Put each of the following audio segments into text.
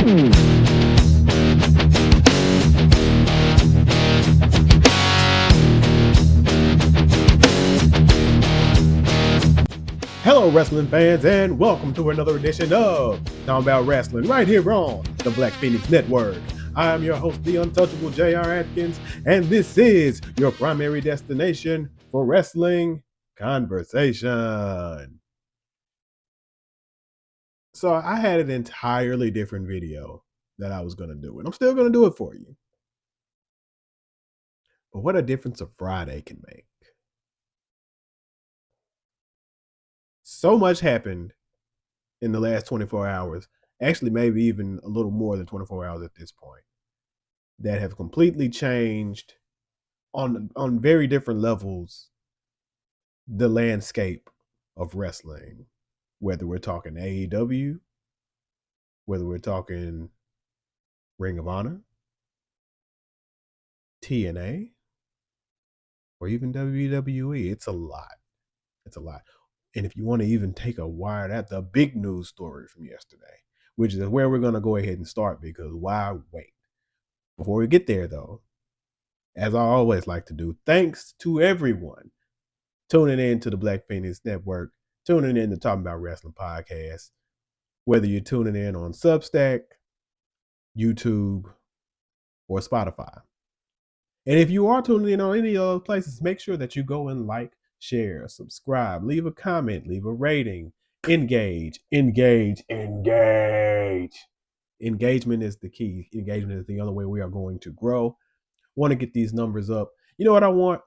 Hello, wrestling fans, and welcome to another edition of Talmbout Rasslin, right here on the Black Phoenix Network. I am your host, the untouchable J.R. Atkins, and this is your primary destination for wrestling conversation. So I had an entirely different video that I was going to do, and I'm still going to do it for you. But what a difference a Friday can make. So much happened in the last 24 hours, actually maybe even a little more than 24 hours at this point, that have completely changed on very different levels the landscape of wrestling, whether we're talking AEW, whether we're talking Ring of Honor, TNA, or even WWE. It's a lot. It's a lot. And if you want to even take a wire at the big news story from yesterday, which is where we're going to go ahead and start, because why wait? Before we get there, though, as I always like to do, thanks to everyone tuning in to the Black Phoenix Network, tuning in to Talmbout Wrestling Podcast, whether you're tuning in on Substack, YouTube, or Spotify. And if you are tuning in on any of those places, make sure that you go and like, share, subscribe, leave a comment, leave a rating, engage. Engagement is the key. Engagement is the only way we are going to grow. Want to get these numbers up. You know what I want?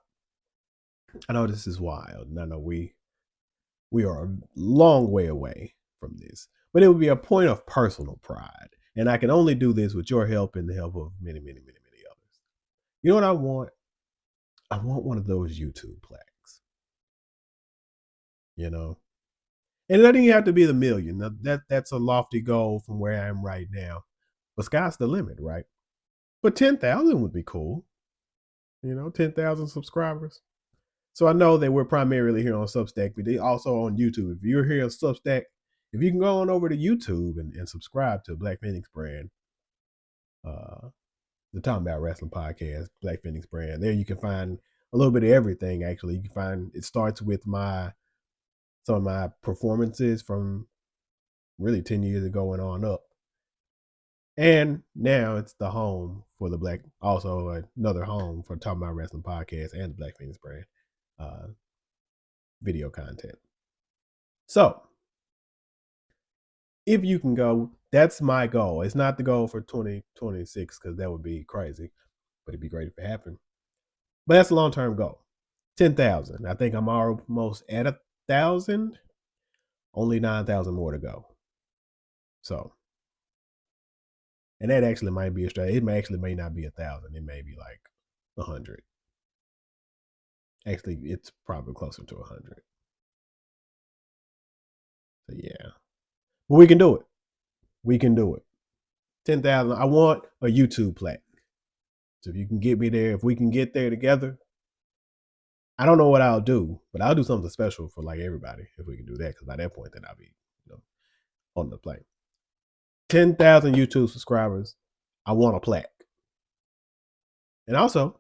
I know this is wild, and I know we are a long way away from this, but it would be a point of personal pride. And I can only do this with your help and the help of many, many, many, many others. You know what I want? I want one of those YouTube plaques. You know? And it doesn't even have to be the million. That's a lofty goal from where I am right now. But sky's the limit, right? But 10,000 would be cool. 10,000 subscribers. So I know that we're primarily here on Substack, but they also on YouTube. If you're here on Substack, if you can go on over to YouTube and subscribe to Black Phoenix brand, the Talmbout Wrestling Podcast, Black Phoenix brand, there you can find a little bit of everything. Actually, you can find, it starts with some of my performances from really 10 years ago and on up. And now it's the home for the also another home for Talmbout Wrestling Podcast and the Black Phoenix brand video content. So if you can go, that's my goal. It's not the goal for 2026 because that would be crazy, but it'd be great if it happened. But that's a long-term goal. 10,000. I think I'm almost at 1,000. Only 9,000 more to go. So, and that actually might be a straight. It may not be 1,000. It may be like 100. Actually, it's probably closer to 100. So yeah, but we can do it. We can do it. 10,000. I want a YouTube plaque. So if you can get me there, if we can get there together, I don't know what I'll do, but I'll do something special for like everybody if we can do that. Because by that point, then I'll be, on the plane. 10,000 YouTube subscribers. I want a plaque, and also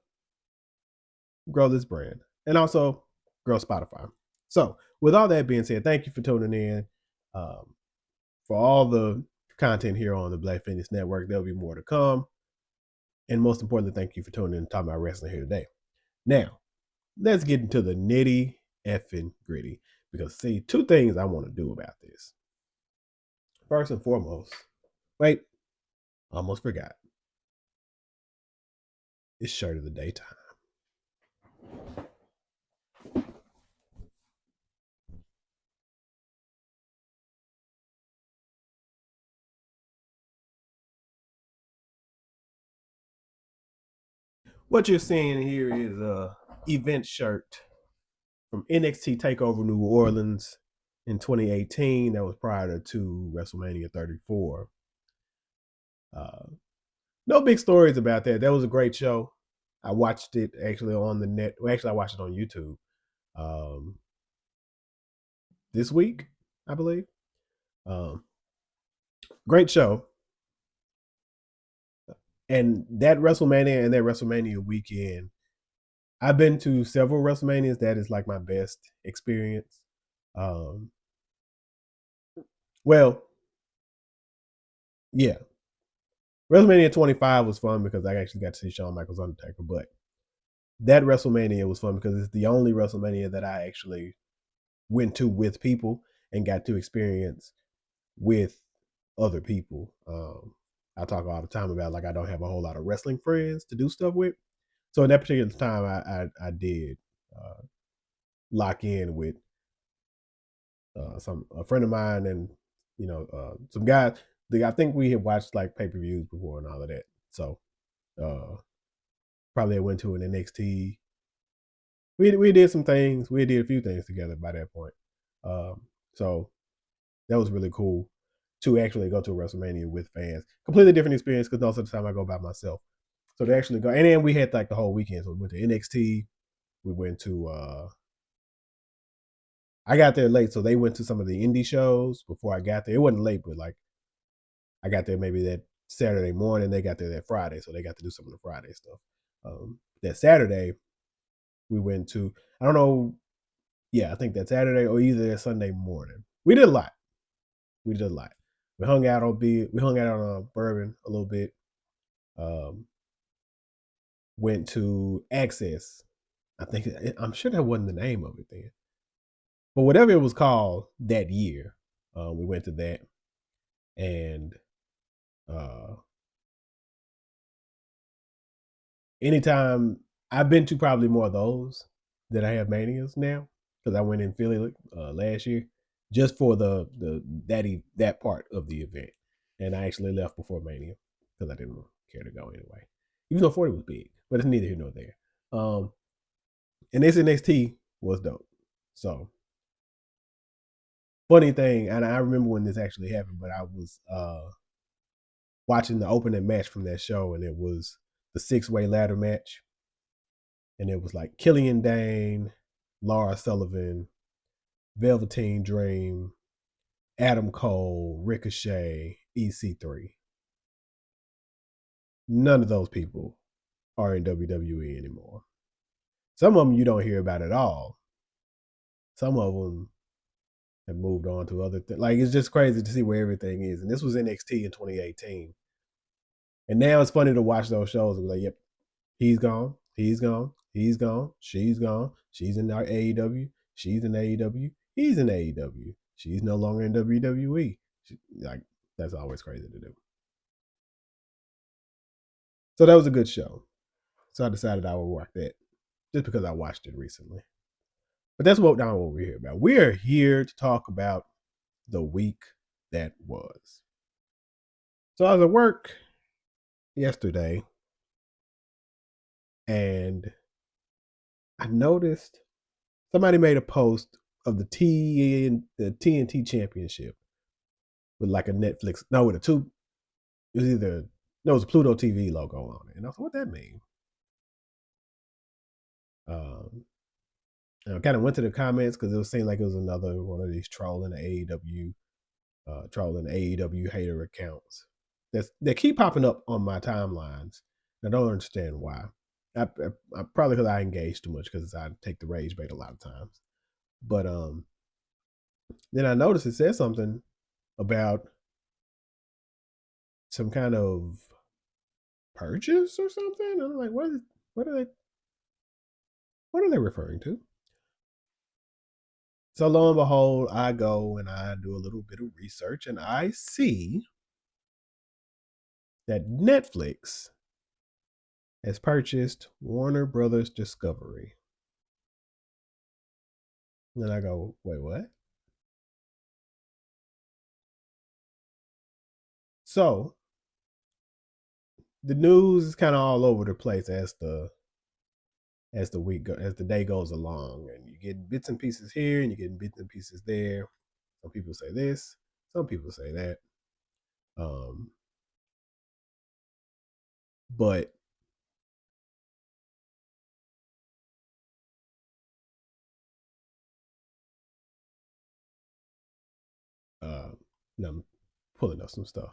grow this brand, and also grow Spotify. So with all that being said, thank you for tuning in. For all the content here on the Black Phoenix Network, there'll be more to come. And most importantly, thank you for tuning in and talking about wrestling here today. Now, let's get into the nitty effing gritty. Because see, two things I want to do about this. First and foremost, wait, almost forgot. It's shirt of the day time. What you're seeing here is a event shirt from NXT TakeOver New Orleans in 2018. That was prior to WrestleMania 34. No big stories about that. That was a great show. I watched it actually on the net. Well, actually, I watched it on YouTube this week, I believe. Great show. And that WrestleMania and that WrestleMania weekend, I've been to several WrestleManias. That is like my best experience. Um, well, yeah, WrestleMania 25 was fun because I actually got to see Shawn Michaels Undertaker. But that WrestleMania was fun because it's the only WrestleMania that I actually went to with people and got to experience with other people. I talk all the time about like I don't have a whole lot of wrestling friends to do stuff with. So in that particular time, I did uh, lock in with some a friend of mine and some guys. I think we had watched like pay per views before and all of that. So uh, probably I went to an NXT. We did some things. We did a few things together by that point. Um, so that was really cool to actually go to a WrestleMania with fans. Completely different experience because most of the time I go by myself. So to actually go, and then we had like the whole weekend. So we went to NXT. We went to. I got there late, so they went to some of the indie shows before I got there. It wasn't late, but like I got there maybe that Saturday morning. They got there that Friday, so they got to do some of the Friday stuff. That Saturday, we went to. I don't know. Yeah, I think that Saturday or either that Sunday morning. We did a lot. We did a lot. We hung out on We hung out on Bourbon a little bit. Um, went to Access. I think I'm sure that wasn't the name of it then, but whatever it was called that year, we went to that, and uh, anytime I've been to probably more of those than I have manias now because I went in Philly last year just for that part of the event, and I actually left before Mania because I didn't care to go anyway, even though 40 was big, but it's neither here nor there. And this NXT was dope. So funny thing, and I remember when this actually happened, but I was watching the opening match from that show, and it was the 6-way ladder match, and it was like Killian Dane, Laura Sullivan, Velveteen Dream, Adam Cole, Ricochet, EC3. None of those people are in WWE anymore. Some of them you don't hear about at all. Some of them have moved on to other things. Like it's just crazy to see where everything is. And this was NXT in 2018. And now it's funny to watch those shows and be like, yep, he's gone, he's gone, he's gone, she's gone, she's in our AEW, she's in AEW, he's in AEW, she's no longer in WWE. Like that's always crazy to do. So that was a good show. So I decided I would watch that just because I watched it recently. But that's what we're here about. We are here to talk about the week that was. So I was at work yesterday and I noticed somebody made a post of the TNT championship with like a Netflix, no, with a two, it was either, no, it was a Pluto TV logo on it. And I was like, what that mean? Um, and I kind of went to the comments because it was seemed like it was another one of these trolling AEW hater accounts that keep popping up on my timelines. I don't understand why. I probably because I engage too much because I take the rage bait a lot of times. But then I noticed it said something about some kind of purchase or something. And I'm like, what are they what are they referring to? So lo and behold, I go and I do a little bit of research and I see that Netflix has purchased Warner Brothers Discovery. And I go, wait, what? So the news is kind of all over the place as the day goes along, and you get bits and pieces here, and you get bits and pieces there. Some people say this, some people say that. Um, but uh, I'm pulling up some stuff.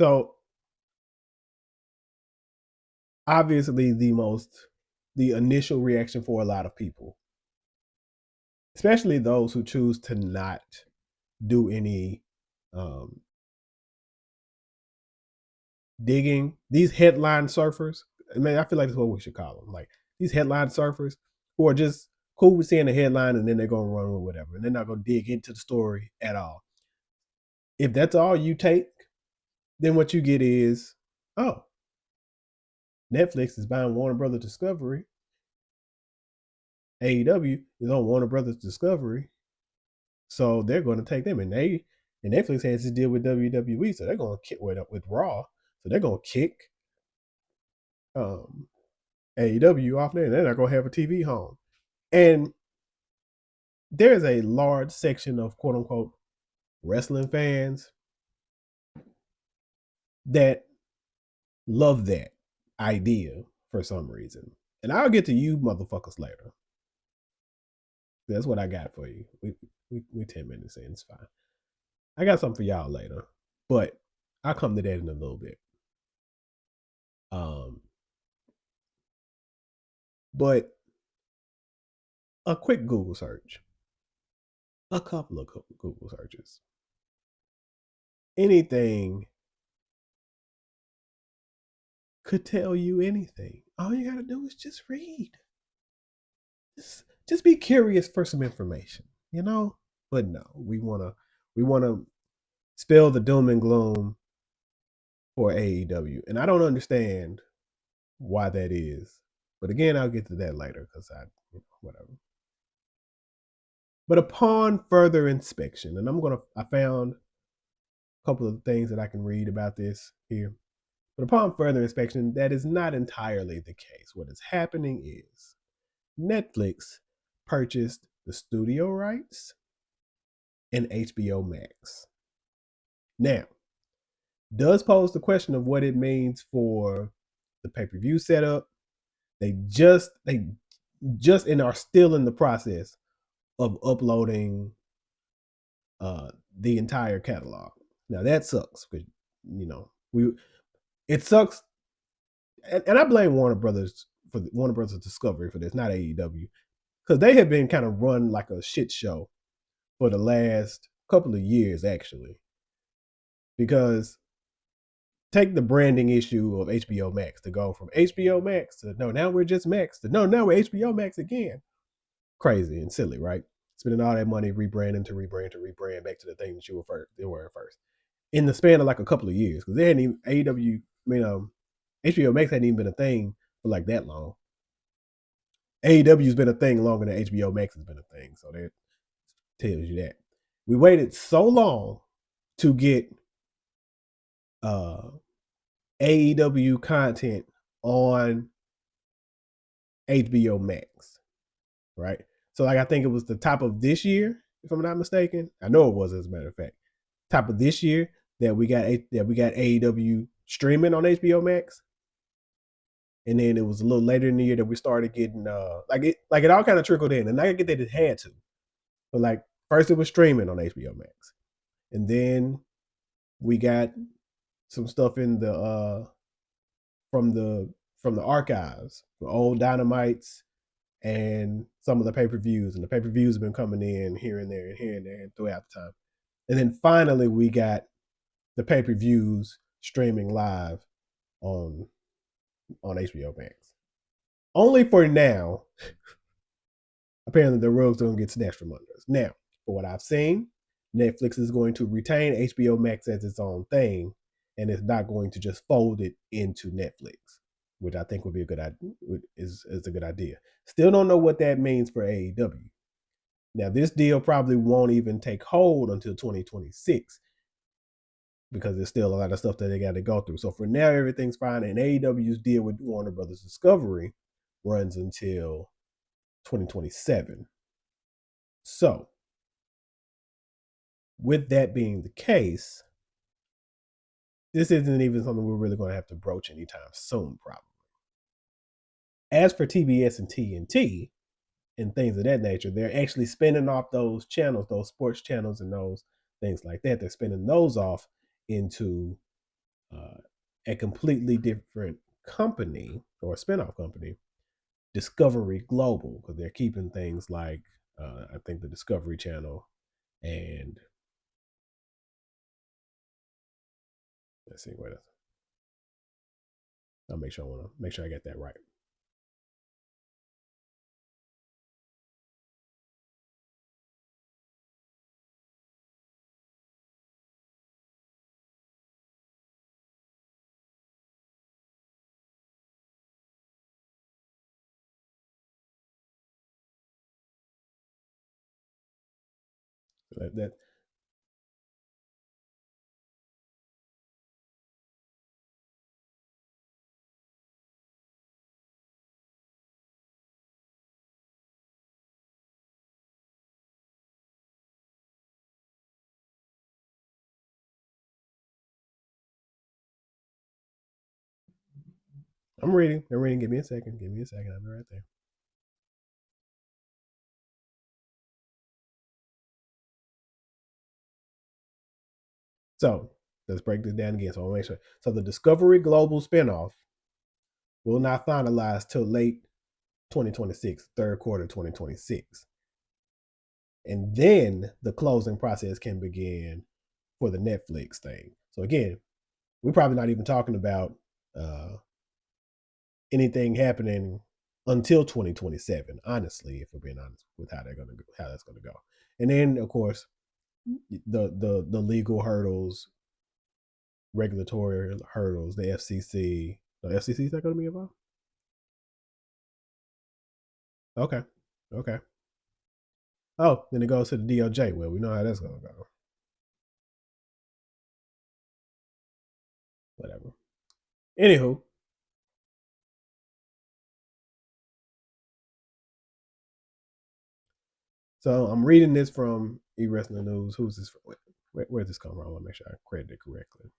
So obviously the initial reaction for a lot of people, especially those who choose to not do any um, digging, these headline surfers. I mean, I feel like that's what we should call them. Like these headline surfers who are just cool with seeing the headline and then they're gonna run with whatever, and they're not gonna dig into the story at all. If that's all you take, then what you get is, oh, Netflix is buying Warner Brothers Discovery. AEW is on Warner Brothers Discovery, so they're going to take them, and Netflix has to deal with WWE, so they're going to kick with Raw, so they're going to kick um, AEW off there, and they're not going to have a TV home. And there's a large section of quote unquote wrestling fans that love that idea for some reason. And I'll get to you motherfuckers later. That's what I got for you. We 10 minutes in, it's fine. I got something for y'all later, but I'll come to that in a little bit. Um, but a quick Google search, a couple of Google searches, anything could tell you anything. All you gotta do is just read. Just be curious for some information, you know. But no, we wanna spell the doom and gloom for AEW, and I don't understand why that is. But again, I'll get to that later because whatever. But upon further inspection, and I found a couple of things that I can read about this here. But upon further inspection, that is not entirely the case. What is happening is Netflix purchased the studio rights and HBO Max. Now, does pose the question of what it means for the pay-per-view setup. They just and are still in the process of uploading the entire catalog. Now that sucks because it sucks, and I blame Warner Brothers for Warner Brothers Discovery for this, not AEW, because they have been kind of run like a shit show for the last couple of years actually. Because take the branding issue of HBO Max to go from HBO Max to no, now we're just Max to no, now we're HBO Max again. Crazy and silly, right? Spending all that money rebranding to rebrand back to the thing that they were at first. In the span of like a couple of years, because they hadn't even AEW, HBO Max hadn't even been a thing for like that long. AEW's been a thing longer than HBO Max has been a thing, so that tells you that. We waited so long to get AEW content on HBO Max, right? So like I think it was the top of this year, if I'm not mistaken. I know it was, as a matter of fact. Top of this year that we got AEW streaming on HBO Max. And then it was a little later in the year that we started getting it all kind of trickled in. And I get that it had to. But like first it was streaming on HBO Max. And then we got some stuff in the from the archives, the old Dynamites and some of the pay-per-views. And the pay-per-views have been coming in here and there and here and there and throughout the time. And then finally we got the pay-per-views streaming live on HBO Max. Only for now, apparently the rug's gonna get snatched from under us. Now, for what I've seen, Netflix is going to retain HBO Max as its own thing, and it's not going to just fold it into Netflix, which I think would be a good idea. Is a good idea. Still don't know what that means for AEW. Now, this deal probably won't even take hold until 2026 because there's still a lot of stuff that they got to go through. So for now, everything's fine, and AEW's deal with Warner Brothers Discovery runs until 2027. So, with that being the case, this isn't even something we're really going to have to broach anytime soon, probably. As for TBS and TNT and things of that nature, they're actually spinning off those channels, those sports channels and those things like that. They're spinning those off into a completely different company or a spinoff company, Discovery Global, because they're keeping things like I think the Discovery Channel and let's see what else. I'll make sure I get that right. That I'm reading. I'm reading. Give me a second. Give me a second. I'll be right there. So let's break this down again. So I'll make sure. So the Discovery Global spinoff will not finalize till late 2026, third quarter 2026. And then the closing process can begin for the Netflix thing. So again, we're probably not even talking about uh, anything happening until 2027. Honestly, if we're being honest with how that's gonna go. And then of course the legal hurdles, regulatory hurdles, the FCC. The FCC is not going to be involved. Okay, okay. Oh, then it goes to the DOJ. Well, we know how that's going to go. Whatever. Anywho, so I'm reading this from eWrestling News. Who's this from? Where's this come from? I want to make sure I credit it correctly.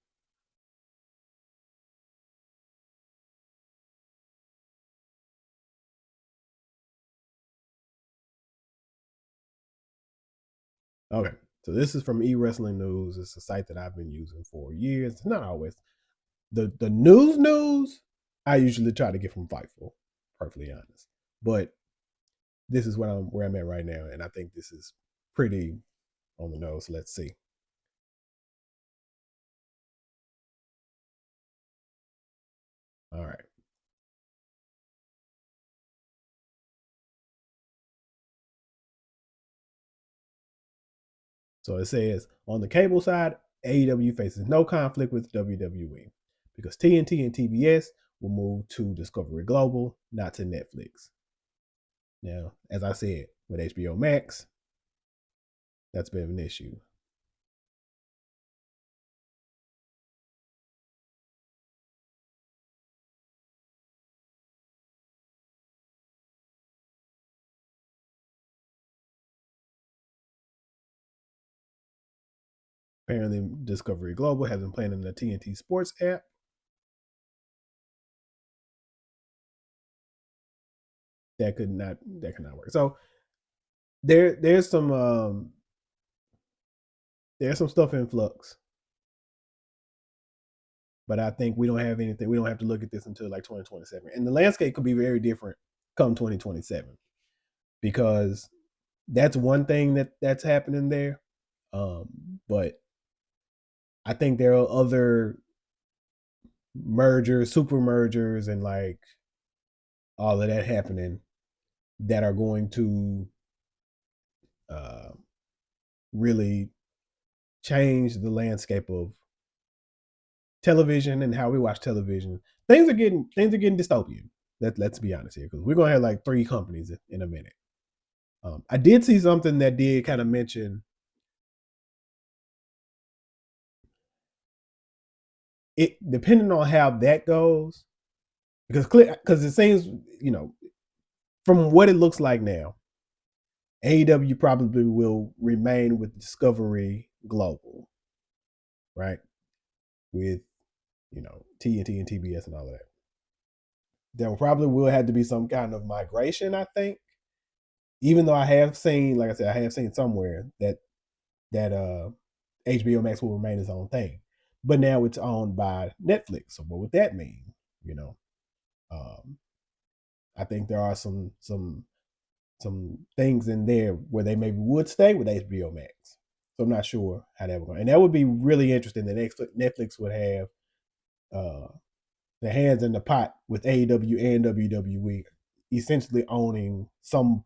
Okay, so this is from eWrestling News. It's a site that I've been using for years. It's not always the news. I usually try to get from Fightful. Perfectly honest, but this is where I'm at right now, and I think this is pretty on the nose. Let's see. All right. So it says on the cable side, AEW faces no conflict with WWE because TNT and TBS will move to Discovery Global, not to Netflix. Now, as I said, with HBO Max, that's been an issue. Apparently, Discovery Global has been playing in the TNT Sports app. That could not work. So there's some stuff in flux, but I think we don't have anything. We don't have to look at this until like 2027, and the landscape could be very different come 2027 because that's one thing that's happening there. But I think there are other mergers, super mergers, and like all of that happening that are going to uh, really change the landscape of television and how we watch television. Things are getting dystopian. Let's be honest here, because we're gonna have like three companies in a minute. I did see something that did kind of mention it, depending on how that goes, because it seems from what it looks like now, AEW probably will remain with Discovery Global, right? With TNT and TBS and all of that. There probably will have to be some kind of migration, I think. Even though I have seen, like I said, I have seen somewhere that HBO Max will remain its own thing. but now it's owned by Netflix. So what would that mean? You know, um, I think there are some things in there where they maybe would stay with HBO Max. So I'm not sure how that would go, and that would be really interesting. That Netflix would have uh, the hands in the pot with AEW and WWE, essentially owning some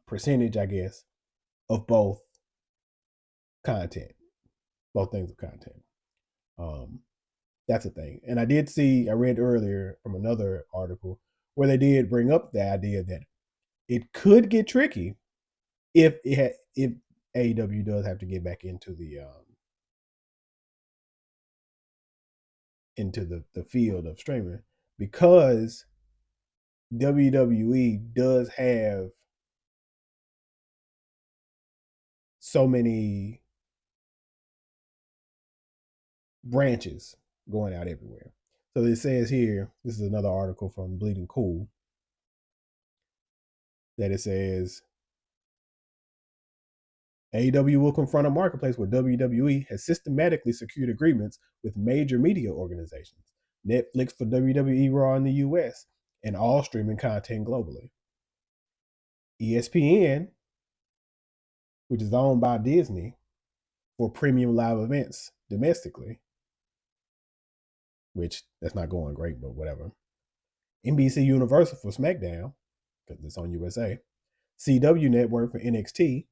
percentage, I guess, of both content, both things of content. Um, that's a thing. And I read earlier from another article where they did bring up the idea that it could get tricky if AEW does have to get back into the field of streaming, because WWE does have so many branches going out everywhere. So it says here, this is another article from Bleeding Cool, that it says AEW will confront a marketplace where WWE has systematically secured agreements with major media organizations, Netflix for WWE Raw in the US, and all streaming content globally. ESPN, which is owned by Disney, for premium live events domestically, which that's not going great, but whatever. NBC Universal for SmackDown, because it's on USA. CW Network for NXT.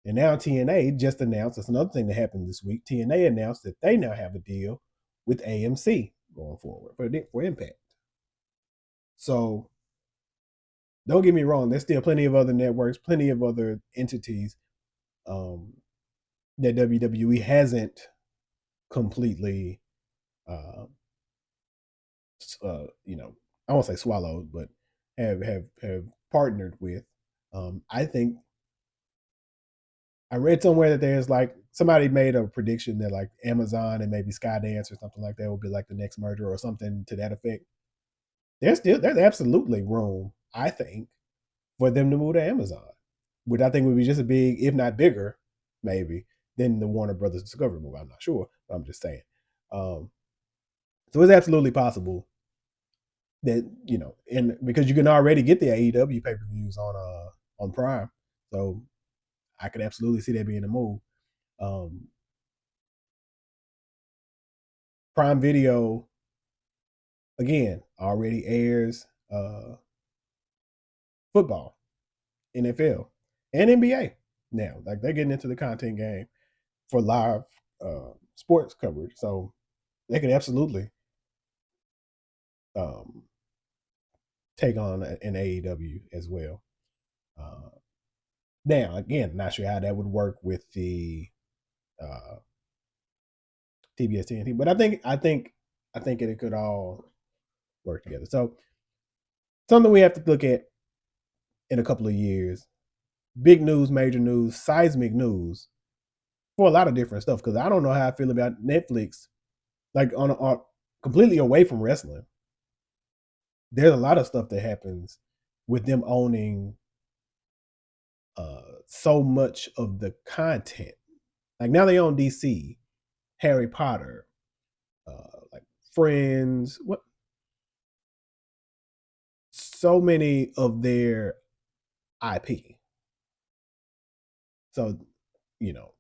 And now TNA just announced, that's another thing that happened this week. TNA announced that they now have a deal with AMC going forward for Impact. So don't get me wrong, there's still plenty of other networks, plenty of other entities um, that WWE hasn't completely, uh, I won't say swallowed, but have partnered with. I think I read somewhere that there's like somebody made a prediction that like Amazon and maybe Skydance or something like that will be like the next merger or something to that effect. There's absolutely room, I think, for them to move to Amazon, which I think would be just as big, if not bigger, maybe, than the Warner Brothers Discovery move. I'm not sure, but I'm just saying. Um, so it's absolutely possible that and because you can already get the AEW pay per views on Prime, so I could absolutely see that being a move. Um, Prime Video again already airs football, NFL, and NBA now. Like they're getting into the content game for live sports coverage, so they could absolutely um, take on an AEW as well. Uh, Now, again, not sure how that would work with the uh, TBS TNT, but I think it could all work together. So something we have to look at in a couple of years. Big news, major news, seismic news for a lot of different stuff. Because I don't know how I feel about Netflix, like on completely away from wrestling. There's a lot of stuff that happens with them owning so much of the content. Like now they own DC, Harry Potter, like Friends, what so many of their IP. So, you know,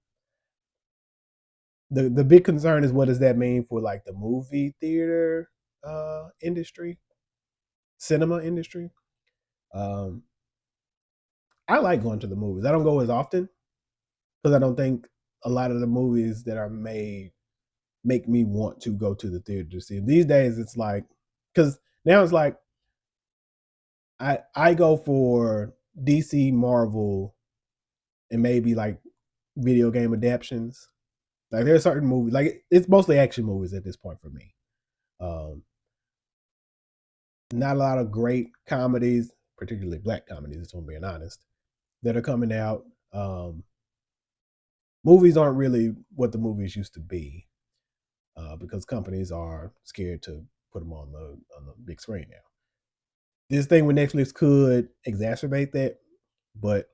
the big concern is, what does that mean for like the movie theater industry, cinema industry? Um, I like going to the movies. I don't go as often because I don't think a lot of the movies that are made make me want to go to the theater to see them. These days, it's like, because now it's like I go for DC, Marvel, and maybe like video game adaptions. Like there are certain movies, like it's mostly action movies at this point for me. Um, Not a lot of great comedies, particularly black comedies, if I'm being honest, that are coming out. Movies aren't really what the movies used to be because companies are scared to put them on the big screen now. This thing with Netflix could exacerbate that, but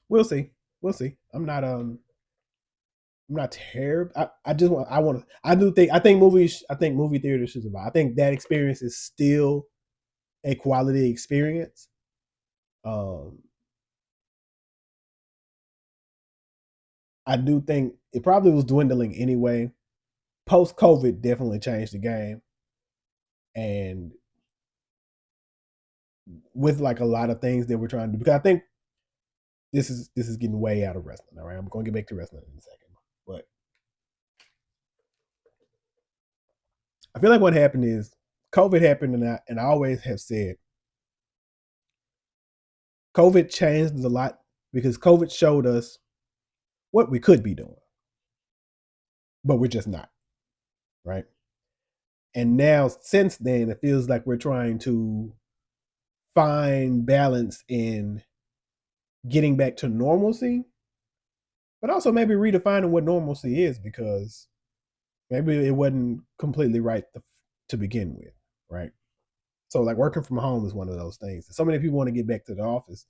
we'll see. We'll see. I'm not I'm not terrible. I just want. I want to. I do think. I think movies. I think movie theaters should survive. I think that experience is still a quality experience. Um, I do think it probably was dwindling anyway. Post COVID definitely changed the game, and with like a lot of things that we're trying to do. Because I think this is getting way out of wrestling. All right, I'm going to get back to wrestling in a second, but I feel like what happened is COVID happened, and I always have said COVID changed a lot because COVID showed us what we could be doing, but we're just not, right? And now, since then, it feels like we're trying to find balance in getting back to normalcy, but also maybe redefining what normalcy is because maybe it wasn't completely right to begin with, right? So, like working from home is one of those things. So many people want to get back to the office,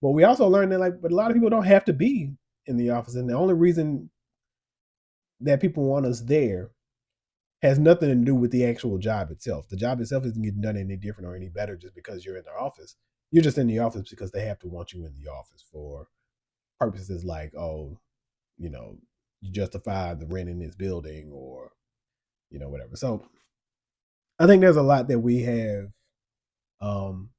but we also learned that, like, but a lot of people don't have to be in the office, and the only reason that people want us there has nothing to do with the actual job itself. The job itself isn't getting done any different or any better just because you're in the office. You're just in the office because they have to want you in the office for purposes like, oh, you know, you justify the rent in this building or, whatever. So I think there's a lot that we have um,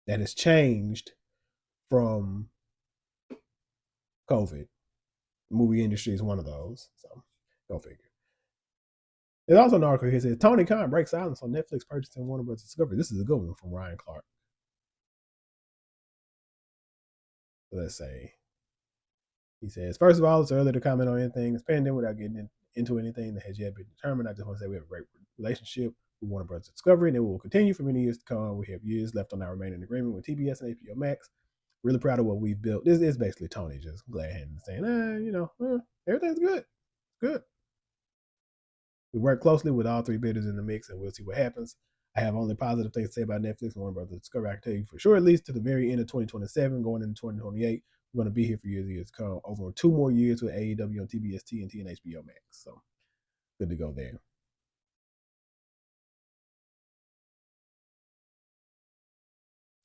that has changed from COVID. Movie industry is one of those. So go figure. There's also an article here that says Tony Khan breaks silence on Netflix purchasing Warner Bros. Discovery. This is a good one from Ryan Clark. Let's say he says, first of all, it's early to comment on anything that's pending without getting into anything that has yet been determined. I just want to say we have a great relationship with Warner Bros. Discovery, and it will continue for many years to come. We have years left on our remaining agreement with TBS and HBO Max. Really proud of what we've built. This is basically Tony just glad handing saying, everything's good. Good. We work closely with all three bidders in the mix, and we'll see what happens. I have only positive things to say about Netflix and Warner Bros. Discovery. I can tell you for sure, at least to the very end of 2027, going into 2028, we're going to be here for years and years to come. Over 2 more years with AEW on TBS, TNT, and HBO Max. So good to go there.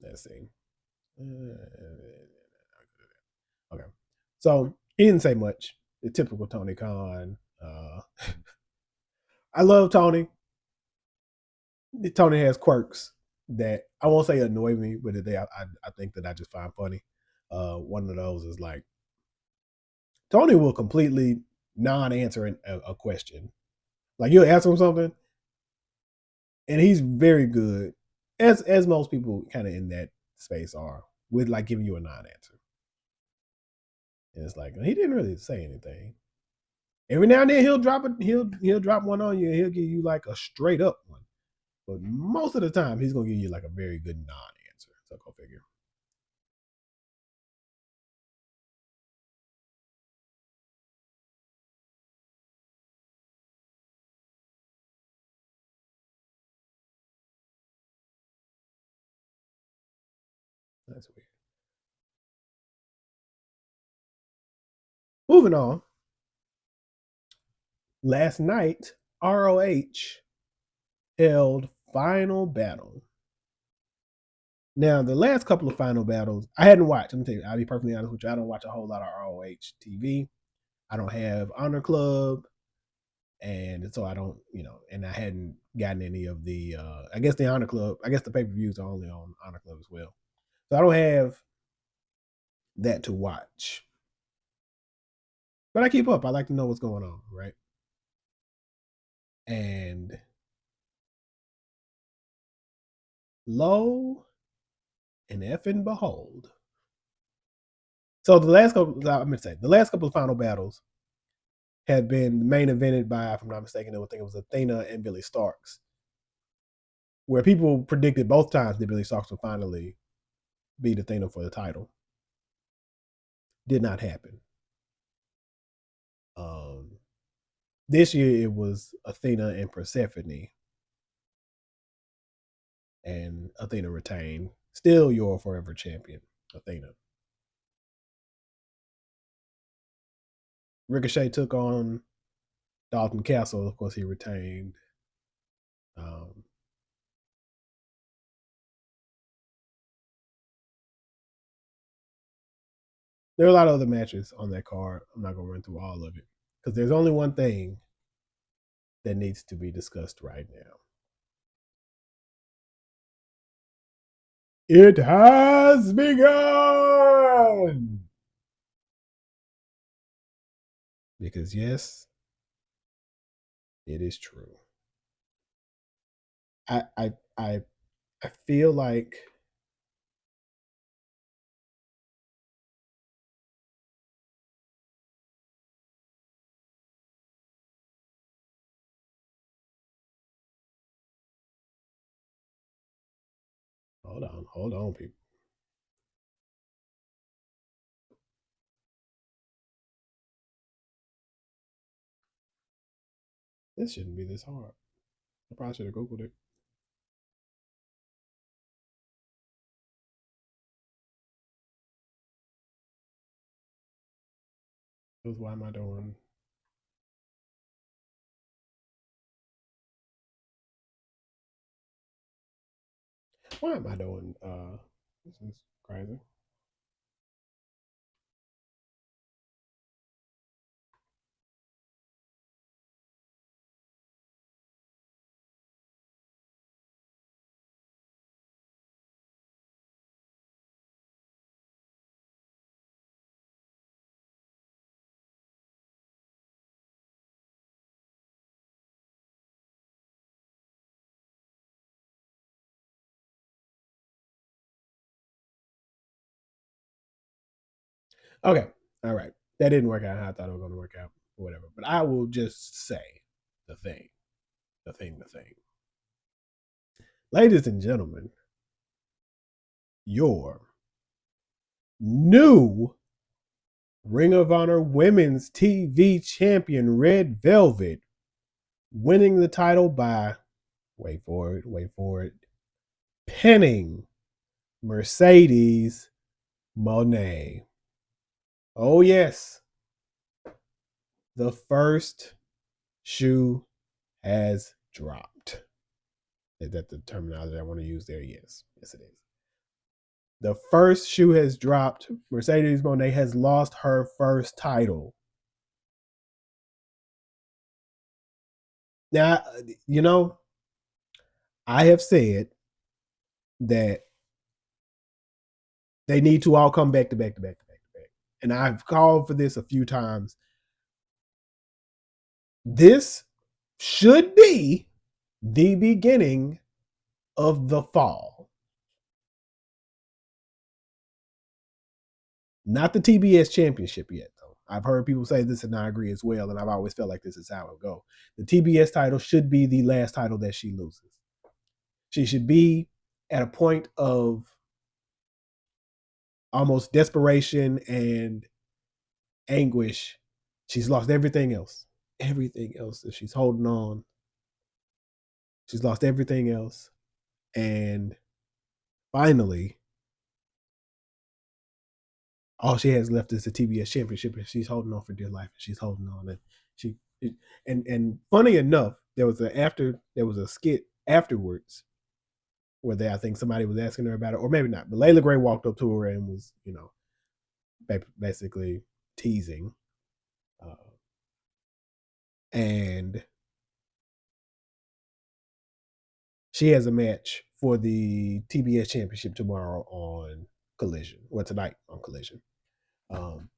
Let's see. Okay. So he didn't say much. The typical Tony Khan. I love Tony. Tony has quirks that I won't say annoy me, but I think that I just find funny. One of those is like Tony will completely non-answer a question. Like you'll ask him something, and he's very good, as most people kind of in that space are, with like giving you a non-answer. And it's like he didn't really say anything. Every now and then he'll drop one on you and he'll give you like a straight up one. But most of the time he's gonna give you like a very good non-answer. So go figure. That's weird. Moving on. Last night, ROH held Final Battle. Now, the last couple of Final Battles, I hadn't watched. Let me tell you, I'll be perfectly honest with you. I don't watch a whole lot of ROH TV. I don't have Honor Club, and so I don't, and I hadn't gotten any of the. I guess the Honor Club. I guess the pay per views are only on Honor Club as well. So I don't have that to watch. But I keep up. I like to know what's going on, right? And lo and effing behold. So the last couple, I'm gonna say the last couple of Final Battles had been main evented by, if I'm not mistaken, I think it was Athena and Billy Starks, where people predicted both times that Billy Starks would finally beat Athena for the title. Did not happen. Um, this year it was Athena and Persephone, and Athena retained. Still your forever champion, Athena. Ricochet took on Dalton Castle. Of course, he retained. Um, there are a lot of other matches on that card. I'm not going to run through all of it because there's only one thing that needs to be discussed right now. It has begun! Because, yes, it is true. I I I, I feel like hold on, people. This shouldn't be this hard. I probably should have Googled it. Because why am I doing? Why am I doing? This is crazy. Okay, all right. That didn't work out how I thought it was going to work out. Whatever. But I will just say the thing, the thing. Ladies and gentlemen, your new Ring of Honor Women's TV Champion Red Velvet winning the title by, wait for it, pinning Mercedes Moné. Oh, yes. The first shoe has dropped. Is that the terminology I want to use there? Yes. Yes, it is. The first shoe has dropped. Mercedes Moné has lost her first title. Now, you know, I have said that they need to all come back to back to back to back to back. And I've called for this a few times. This should be the beginning of the fall. Not the TBS championship yet, though. I've heard people say this and I agree as well, and I've always felt like this is how it'll go. The TBS title should be the last title that she loses. She should be at a point of almost desperation and anguish. She's lost everything else. Everything else that she's holding on. She's lost everything else. And finally, all she has left is the TBS championship, and she's holding on for dear life. And she's holding on, and she and funny enough, there was a skit afterwards where I think somebody was asking her about it, or maybe not. But Layla Gray walked up to her and was, basically teasing, and she has a match for the TBS championship tomorrow on Collision. Well, tonight on Collision. Um,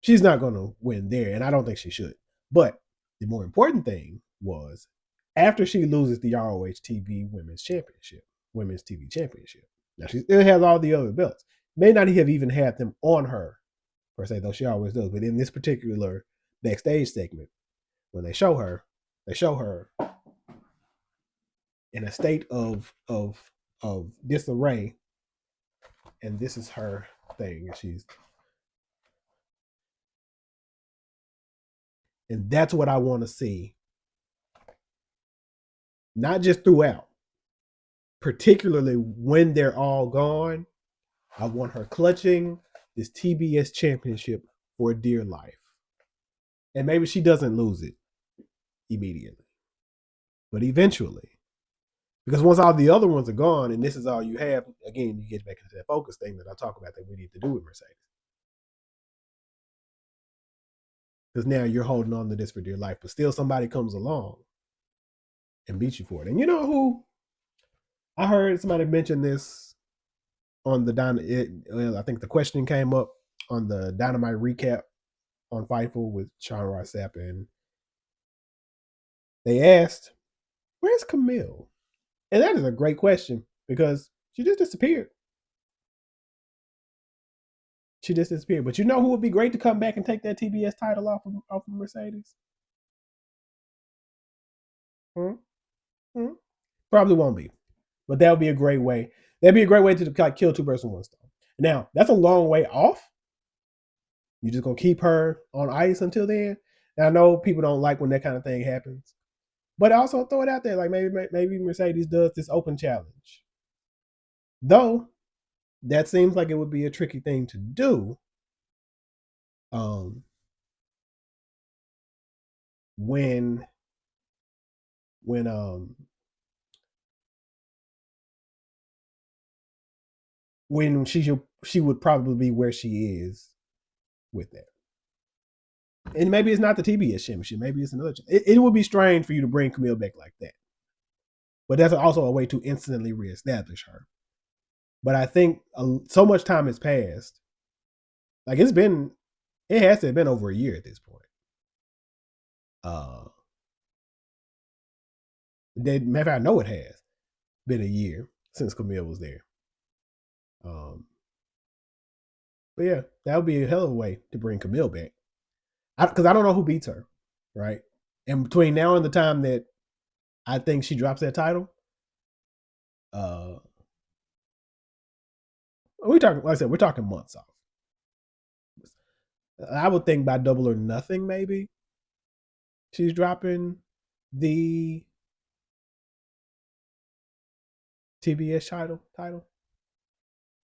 she's not going to win there, and I don't think she should. But the more important thing was after she loses the ROH TV Women's Championship, Women's TV Championship. Now she still has all the other belts. May not have even had them on her per se, though she always does. But in this particular backstage segment, when they show her in a state of disarray, and this is her thing. And that's what I want to see, not just throughout, particularly when they're all gone. I want her clutching this TBS championship for dear life. And maybe she doesn't lose it immediately, but eventually. Because once all the other ones are gone and this is all you have, again, you get back into that focus thing that I talk about that we need to do with Mercedes. Because now you're holding on to this for dear life, but still somebody comes along and beats you for it. And you know who? I heard somebody mention this on the I think the question came up on the Dynamite recap on Fightful with Sean Ross Sapp, and they asked, "Where's Camille?" And that is a great question because she just disappeared. She just disappeared. But you know who would be great to come back and take that TBS title off of Mercedes? Hmm? Hmm? Probably won't be, but that would be a great way. That'd be a great way to like kill two birds with one stone. Now that's a long way off. You just gonna keep her on ice until then. And I know people don't like when that kind of thing happens, but also throw it out there like maybe Mercedes does this open challenge. Though that seems like it would be a tricky thing to do. Um, when when when she would probably be where she is with that. And maybe it's not the TBS championship. Maybe it's another. It would be strange for you to bring Camille back like that. But that's also a way to instantly reestablish her. But I think so much time has passed. Like it has to have been over a year at this point. Matter of fact, I know it has been a year since Camille was there. But yeah, that would be a hell of a way to bring Camille back. Because I don't know who beats her, right? And between now and the time that I think she drops that title, uh, we talking. Like I said, we're talking months off. I would think by Double or Nothing, maybe she's dropping the TBS title.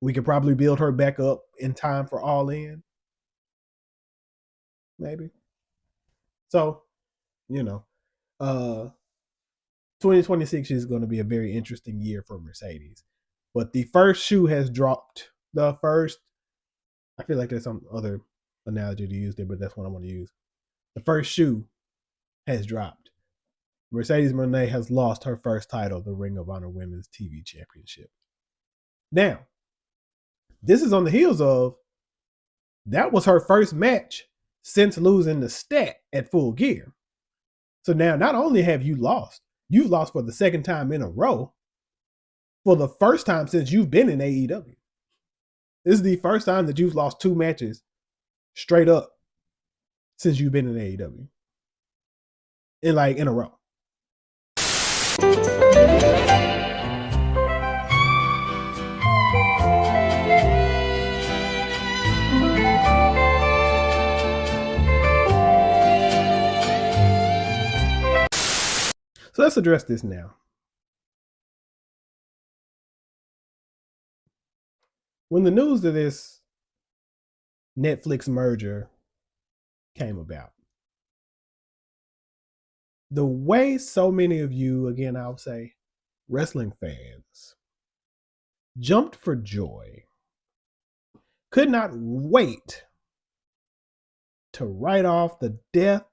We could probably build her back up in time for All In, maybe. So, you know, uh 2026 is going to be a very interesting year for Mercedes. But the first shoe has dropped. The first, I feel like there's some other analogy to use there, but that's what I want to use. The first shoe has dropped. Mercedes Moné has lost her first title, the Ring of Honor Women's TV Championship. Now, this is on the heels of that was her first match since losing the stat at Full Gear. So now, not only have you lost, you've lost for the second time in a row for the first time since you've been in AEW. This is the first time that you've lost two matches straight up since you've been in AEW. In a row. So let's address this now. When the news of this Netflix merger came about, the way so many of you, again, I'll say, wrestling fans, jumped for joy, could not wait to write off the death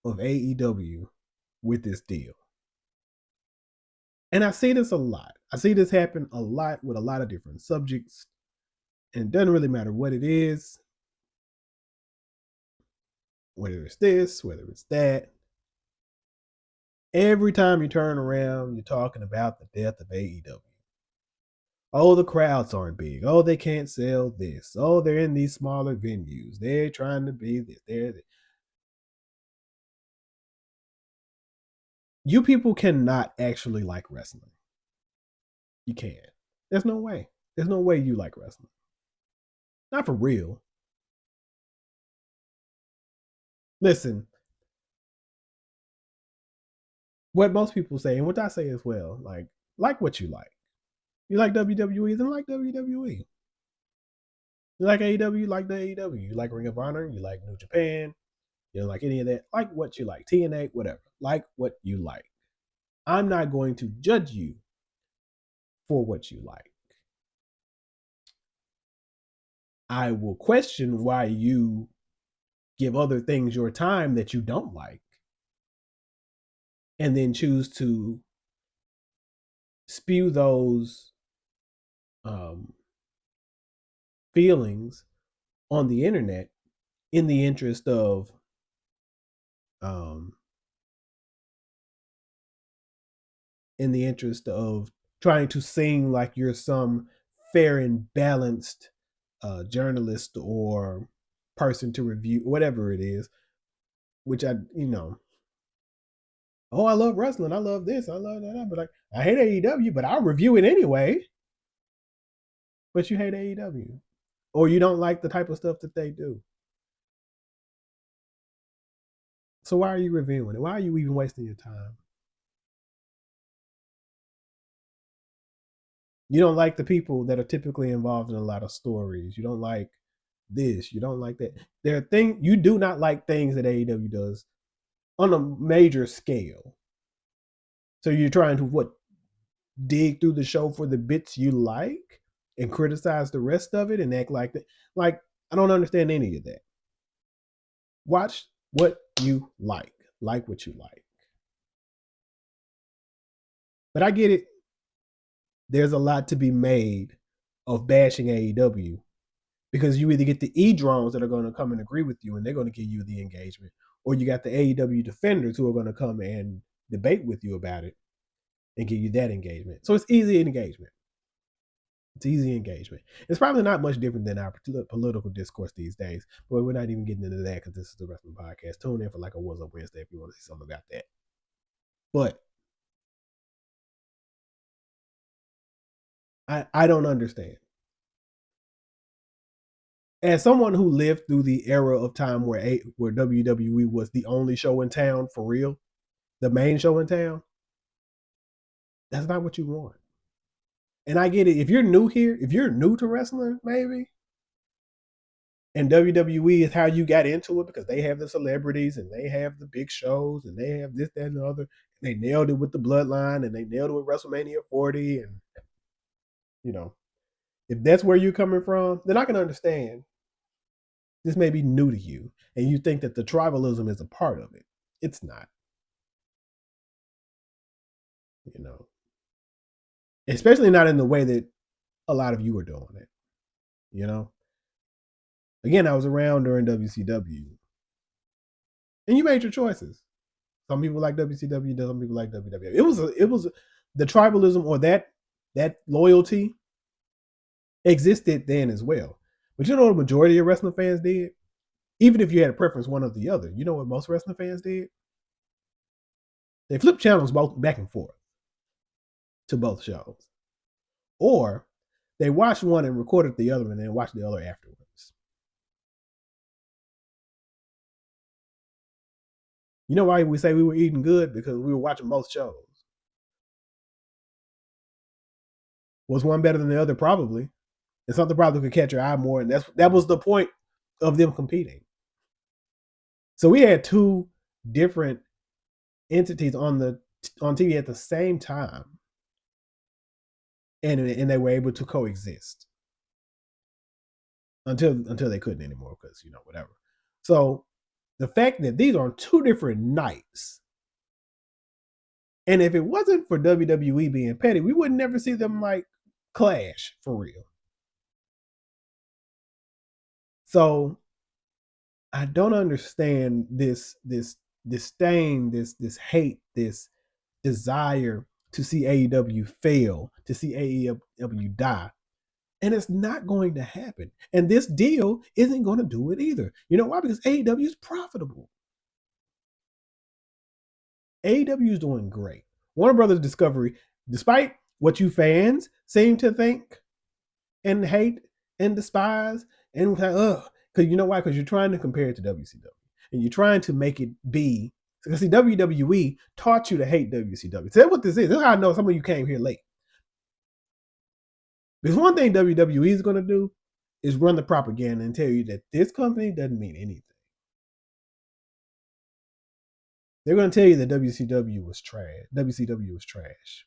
of AEW with this deal. And I see this a lot. I see this happen a lot with a lot of different subjects. And it doesn't really matter what it is, whether it's this, whether it's that. Every time you turn around, you're talking about the death of AEW. Oh, the crowds aren't big. Oh, they can't sell this. Oh, they're in these smaller venues. They're trying to be this. You people cannot actually like wrestling. You can't. There's no way. There's no way you like wrestling. Not for real. Listen, what most people say, and what I say as well, like what you like. You like WWE, then like WWE. You like AEW, you like the AEW. You like Ring of Honor, you like New Japan, you don't like any of that. Like what you like. TNA, whatever. Like what you like. I'm not going to judge you for what you like. I will question why you give other things your time that you don't like and then choose to spew those um, feelings on the internet in the interest of um, trying to seem like you're some fair and balanced journalist or person to review whatever it is, which oh, I love wrestling, I love this, I love that, but like I hate AEW, but I'll review it anyway. But you hate AEW, or you don't like the type of stuff that they do. So why are you reviewing it? Why are you even wasting your time? You don't like the people that are typically involved in a lot of stories. You don't like this. You don't like that. There are things you do not like things that AEW does on a major scale. So you're trying to what dig through the show for the bits you like and criticize the rest of it and act like that. Like I don't understand any of that. Watch what you like what you like. But I get it. There's a lot to be made of bashing AEW because you either get the E drones that are going to come and agree with you and they're going to give you the engagement, or you got the AEW defenders who are going to come and debate with you about it and give you that engagement. So it's easy engagement. It's easy engagement. It's probably not much different than our political discourse these days, but we're not even getting into that because this is the Wrestling Podcast. Tune in for like a What's Up Wednesday if you want to see something about that. But I don't understand. As someone who lived through the era of time where WWE was the only show in town for real, the main show in town, that's not what you want. And I get it. If you're new here, if you're new to wrestling, maybe, and WWE is how you got into it because they have the celebrities and they have the big shows and they have this, that, and the other. And they nailed it with the bloodline and they nailed it with WrestleMania 40. And, you know, if that's where you're coming from, then I can understand. This may be new to you and you think that the tribalism is a part of it. It's not, you know, especially not in the way that a lot of you are doing it, you know. Again, I was around during WCW and you made your choices. Some people like WCW, some people like WWE. It was the tribalism or that loyalty existed then as well. But you know what the majority of wrestling fans did? Even if you had a preference one or the other, you know what most wrestling fans did? They flipped channels both back and forth to both shows. Or they watched one and recorded the other and then watched the other afterwards. You know why we say we were eating good? Because we were watching both shows. Was one better than the other? Probably. And something probably could catch your eye more. And that was the point of them competing. So we had two different entities on TV at the same time, and they were able to coexist until they couldn't anymore because whatever. So the fact that these are two different nights, and if it wasn't for WWE being petty, we would never see them like clash for real. So I don't understand this disdain, this hate, this desire to see AEW fail, to see AEW die. And it's not going to happen. And this deal isn't going to do it either. You know why? Because AEW is profitable. AEW is doing great. Warner Brothers Discovery, despite what you fans seem to think and hate and despise, and because you know why? Because you're trying to compare it to WCW. And you're trying to make it be, because see, WWE taught you to hate WCW. So that's what this is. This is how I know some of you came here late. Because one thing WWE is going to do is run the propaganda and tell you that this company doesn't mean anything. They're going to tell you that WCW was trash. WCW was trash.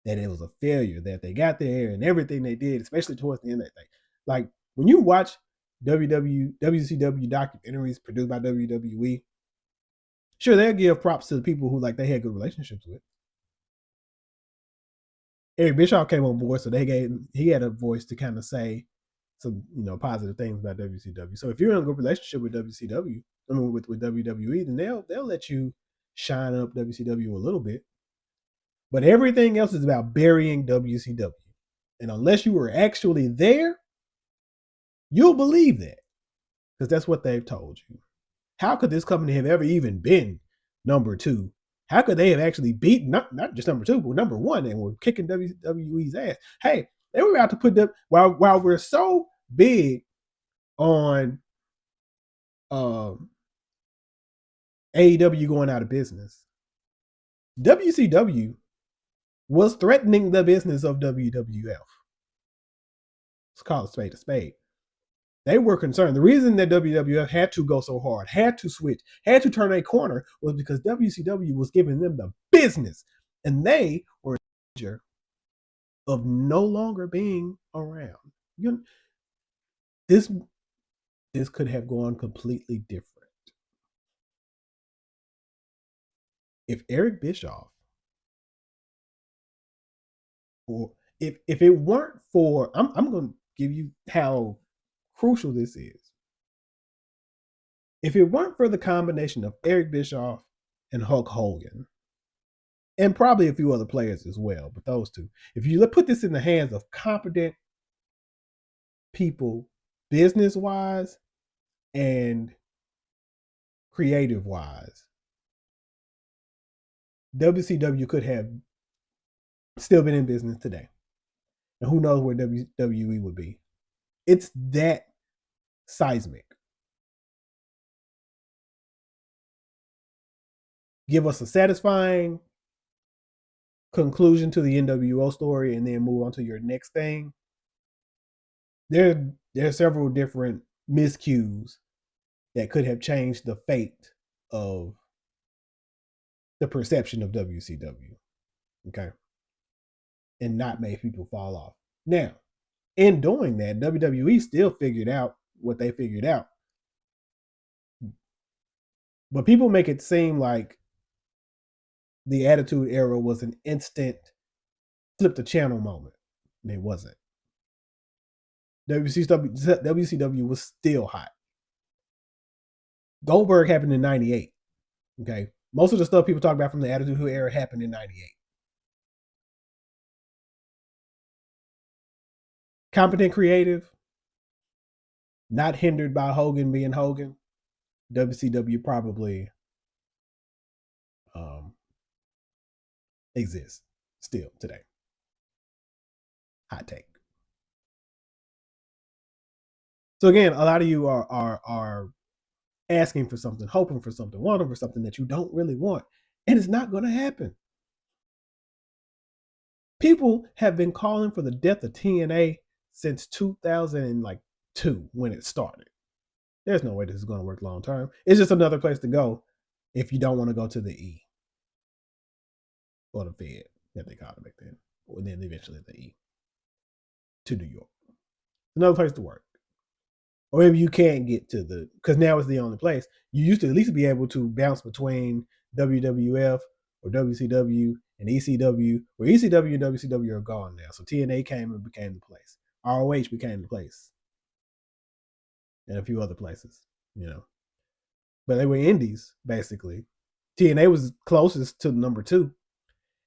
That it was a failure, that they got there and everything they did, especially towards the end of that thing. Like when you watch WCW documentaries produced by WWE, sure, they'll give props to the people who like they had good relationships with. Eric Bischoff came on board, so he had a voice to kind of say some positive things about WCW. So if you're in a good relationship with WCW, with WWE, then they'll let you shine up WCW a little bit. But everything else is about burying WCW. And unless you were actually there, you'll believe that. Because that's what they've told you. How could this company have ever even been number 2? How could they have actually beaten not just number 2, but number 1 and were kicking WWE's ass? Hey, they were about to put them while we're so big on AEW going out of business. WCW was threatening the business of WWF. Let's call it spade a spade. They were concerned. The reason that WWF had to go so hard, had to switch, had to turn a corner was because WCW was giving them the business. And they were in danger of no longer being around. This could have gone completely different. If Eric Bischoff, or if it weren't for, I'm going to give you how crucial this is. If it weren't for the combination of Eric Bischoff and Hulk Hogan, and probably a few other players as well, but those two, if you put this in the hands of competent people, business-wise and creative-wise, WCW could have still been in business today. And who knows where WWE would be. It's that seismic. Give us a satisfying conclusion to the NWO story and then move on to your next thing. There are several different miscues that could have changed the fate of the perception of WCW. Okay. And not made people fall off. Now, in doing that, WWE still figured out what they figured out. But people make it seem like the Attitude Era was an instant flip the channel moment. And it wasn't. WCW was still hot. Goldberg happened in 98. Okay. Most of the stuff people talk about from the Attitude Era happened in 98. Competent creative, not hindered by Hogan being Hogan. WCW probably exists still today. Hot take. So again, a lot of you are asking for something, hoping for something, wanting for something that you don't really want, and it's not going to happen. People have been calling for the death of TNA since 2002 when it started. There's no way this is going to work long term. It's just another place to go if you don't want to go to the E or the Fed that they called it back then, or then eventually the E to New York. Another place to work. Or maybe you can't get to because now it's the only place. You used to at least be able to bounce between WWF or WCW and ECW, where ECW and WCW are gone now. So TNA came and became the place. ROH became the place. And a few other places, But they were indies, basically. TNA was closest to number 2.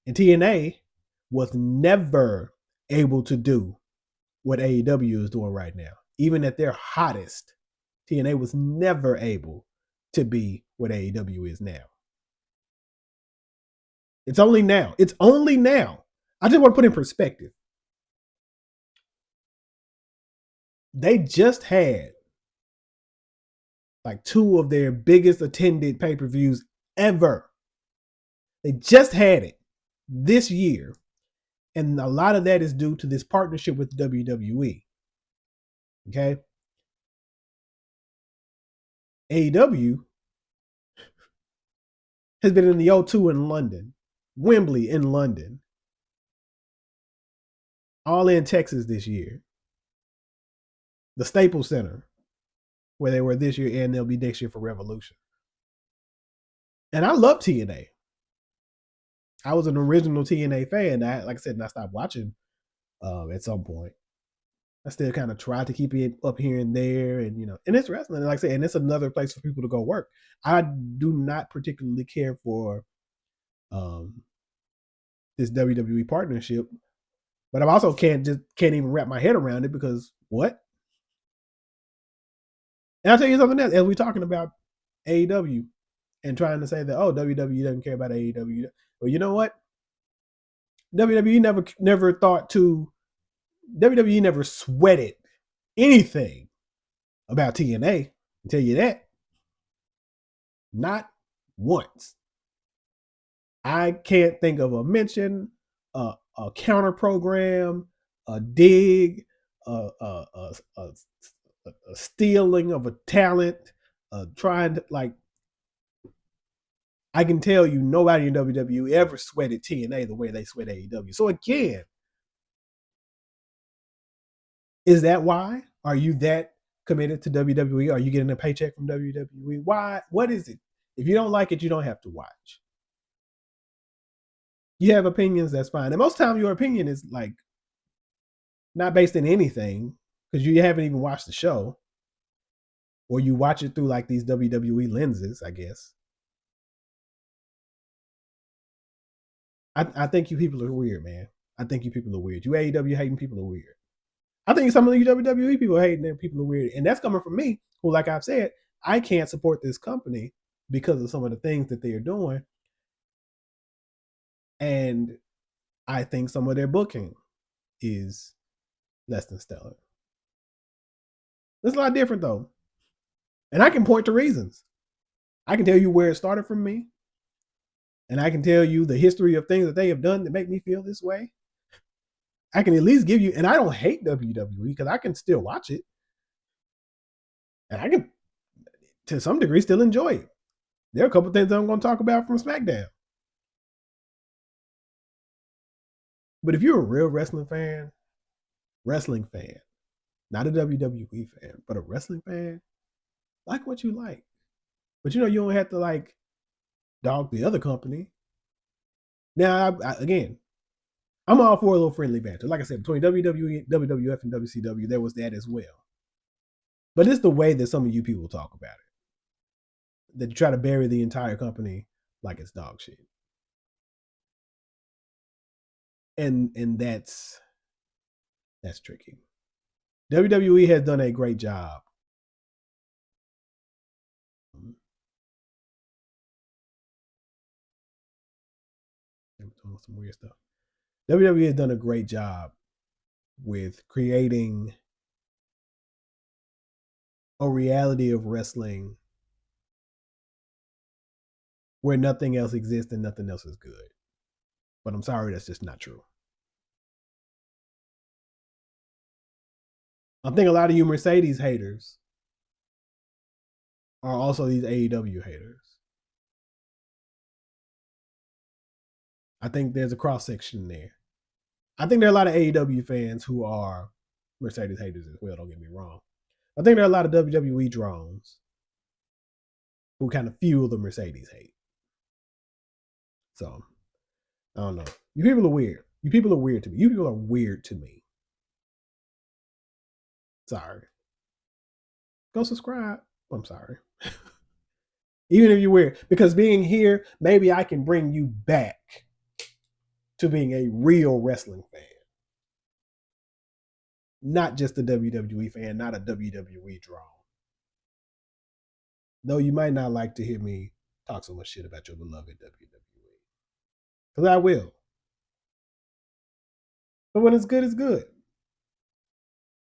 And TNA was never able to do what AEW is doing right now. Even at their hottest, TNA was never able to be what AEW is now. It's only now. I just want to put in perspective. They just had like 2 of their biggest attended pay-per-views ever. They just had it this year. And a lot of that is due to this partnership with WWE. Okay. AEW has been in the O2 in London, Wembley in London, All in Texas this year, the Staples Center, where they were this year, and they'll be next year for Revolution. And I love TNA. I was an original TNA fan. Like I said, I stopped watching at some point. I still kind of try to keep it up here and there, and and it's wrestling. Like I said, and it's another place for people to go work. I do not particularly care for um, this WWE partnership, but I also can't even wrap my head around it because what? And I'll tell you something else. As we're talking about AEW and trying to say that WWE doesn't care about AEW, well, you know what? WWE never thought to WWE never sweated anything about TNA. I'll tell you that. Not once. I can't think of a mention, a counter program, a dig, a stealing of a talent, trying to like. I can tell you, nobody in WWE ever sweated TNA the way they sweat AEW. So again, is that why? Are you that committed to WWE? Are you getting a paycheck from WWE? Why? What is it? If you don't like it, you don't have to watch. You have opinions, that's fine. And most times your opinion is like not based in anything because you haven't even watched the show, or you watch it through like these WWE lenses, I guess. I think you people are weird, man. I think you people are weird. You AEW hating people are weird. I think some of you WWE people hating them people are weird. And that's coming from me, who, like I've said, I can't support this company because of some of the things that they are doing. And I think some of their booking is less than stellar. It's a lot different though. And I can point to reasons. I can tell you where it started from me. And I can tell you the history of things that they have done that make me feel this way. I can at least give you, and I don't hate WWE because I can still watch it. And I can, to some degree, still enjoy it. There are a couple things I'm going to talk about from SmackDown. But if you're a real wrestling fan, not a WWE fan, but a wrestling fan, like what you like. But you don't have to like dog the other company. Now, again, I'm all for a little friendly banter. Like I said, between WWE, WWF, and WCW, there was that as well. But it's the way that some of you people talk about it, that you try to bury the entire company like it's dog shit. And that's tricky. WWE has done a great job. Some weird stuff. WWE has done a great job with creating a reality of wrestling where nothing else exists and nothing else is good. But I'm sorry, that's just not true. I think a lot of you Mercedes haters are also these AEW haters. I think there's a cross section there. I think there are a lot of AEW fans who are Mercedes haters as well, don't get me wrong. I think there are a lot of WWE drones who kind of fuel the Mercedes hate. So, I don't know. You people are weird. You people are weird to me. You people are weird to me. Sorry. Go subscribe. I'm sorry. Even if you're weird. Because being here, maybe I can bring you back to being a real wrestling fan. Not just a WWE fan, not a WWE drone. Though you might not like to hear me talk so much shit about your beloved WWE. Because I will. But when it's good, it's good.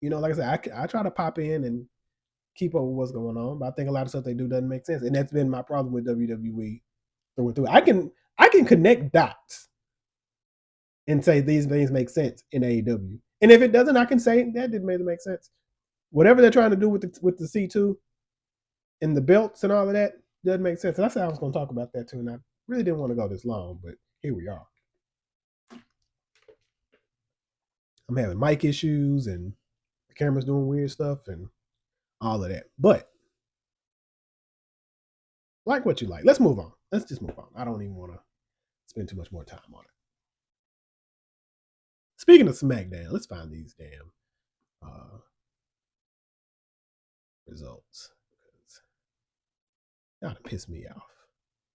Like I said, I try to pop in and keep up with what's going on, but I think a lot of stuff they do doesn't make sense. And that's been my problem with WWE through and through. I can connect dots and say these things make sense in AEW. And if it doesn't, I can say that didn't make sense. whatever they're trying to do with the C2 and the belts and all of that doesn't make sense. And I said I was going to talk about that too, and I really didn't want to go this long, but here we are. I'm having mic issues and the camera's doing weird stuff and all of that. But like what you like. Let's move on. Let's just move on. I don't even want to spend too much more time on it. Speaking of SmackDown, let's find these damn results. Y'all done pissed me off.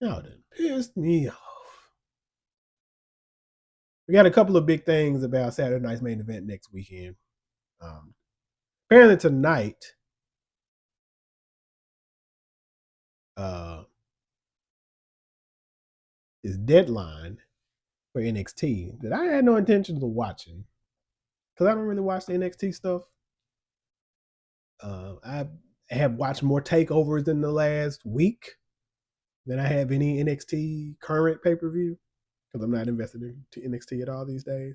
Y'all done pissed me off. We got a couple of big things about Saturday night's main event next weekend. Apparently tonight, is deadline for NXT that I had no intention of watching because I don't really watch the NXT stuff. I have watched more takeovers in the last week than I have any NXT current pay per view because I'm not invested in NXT at all these days.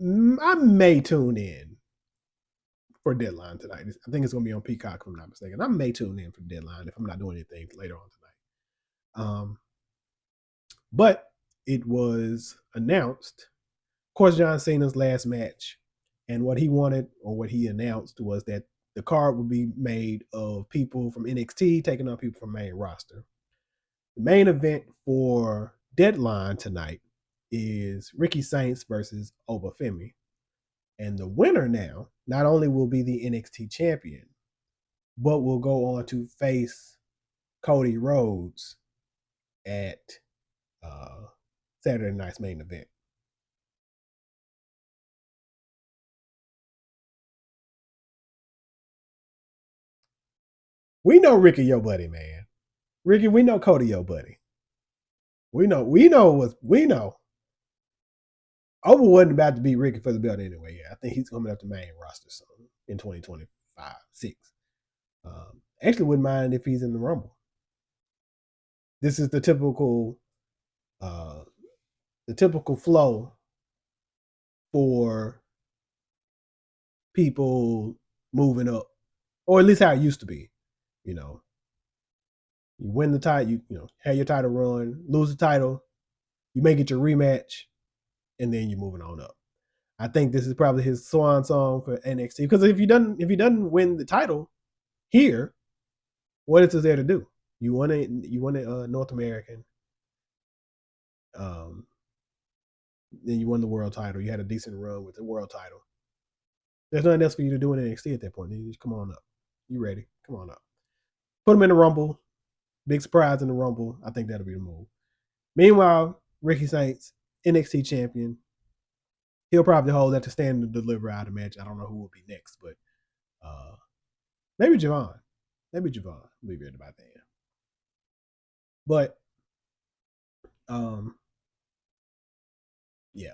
I may tune in for Deadline tonight. I think it's going to be on Peacock if I'm not mistaken. I may tune in for Deadline if I'm not doing anything later on tonight. But it was announced, of course, John Cena's last match, and what he wanted or what he announced was that the card would be made of people from NXT taking on people from main roster. The main event for Deadline tonight is Ricky Saints versus Obafemi. And the winner now not only will be the NXT champion, but will go on to face Cody Rhodes at Saturday night's main event. We know Ricky your buddy, man. Ricky, we know Cody your buddy. We know what we know. Oba wasn't about to beat Ricky for the belt anyway. Yeah, I think he's coming up the main roster soon in 2025, 6. Actually, wouldn't mind if he's in the Rumble. This is the typical flow for people moving up, or at least how it used to be. You know, you win the title, you have your title run, lose the title, you make it your rematch, and then you're moving on up. I think this is probably his swan song for NXT because if he doesn't win the title here, what is there to do? You won a North American, then you won the world title. You had a decent run with the world title. There's nothing else for you to do in NXT at that point. You just come on up. You ready? Come on up. Put him in the Rumble. Big surprise in the Rumble. I think that'll be the move. Meanwhile, Ricky Saints, NXT champion. He'll probably hold that to stand and deliver out a match. I don't know who will be next, but maybe Javon. Maybe Javon. We'll be ready about that. But yeah.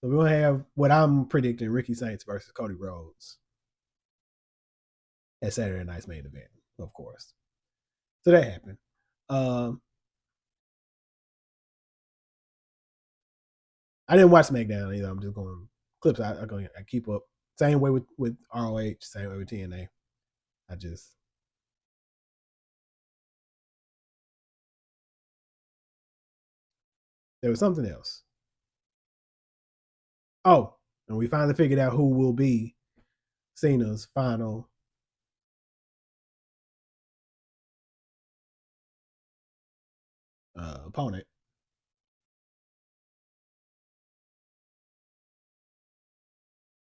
So we're gonna have what I'm predicting: Ricky Saints versus Cody Rhodes at Saturday night's main event, of course. So that happened. I didn't watch SmackDown either. I'm just going clips. I keep up. Same way with ROH. Same way with TNA. There was something else. Oh, and we finally figured out who will be Cena's final opponent.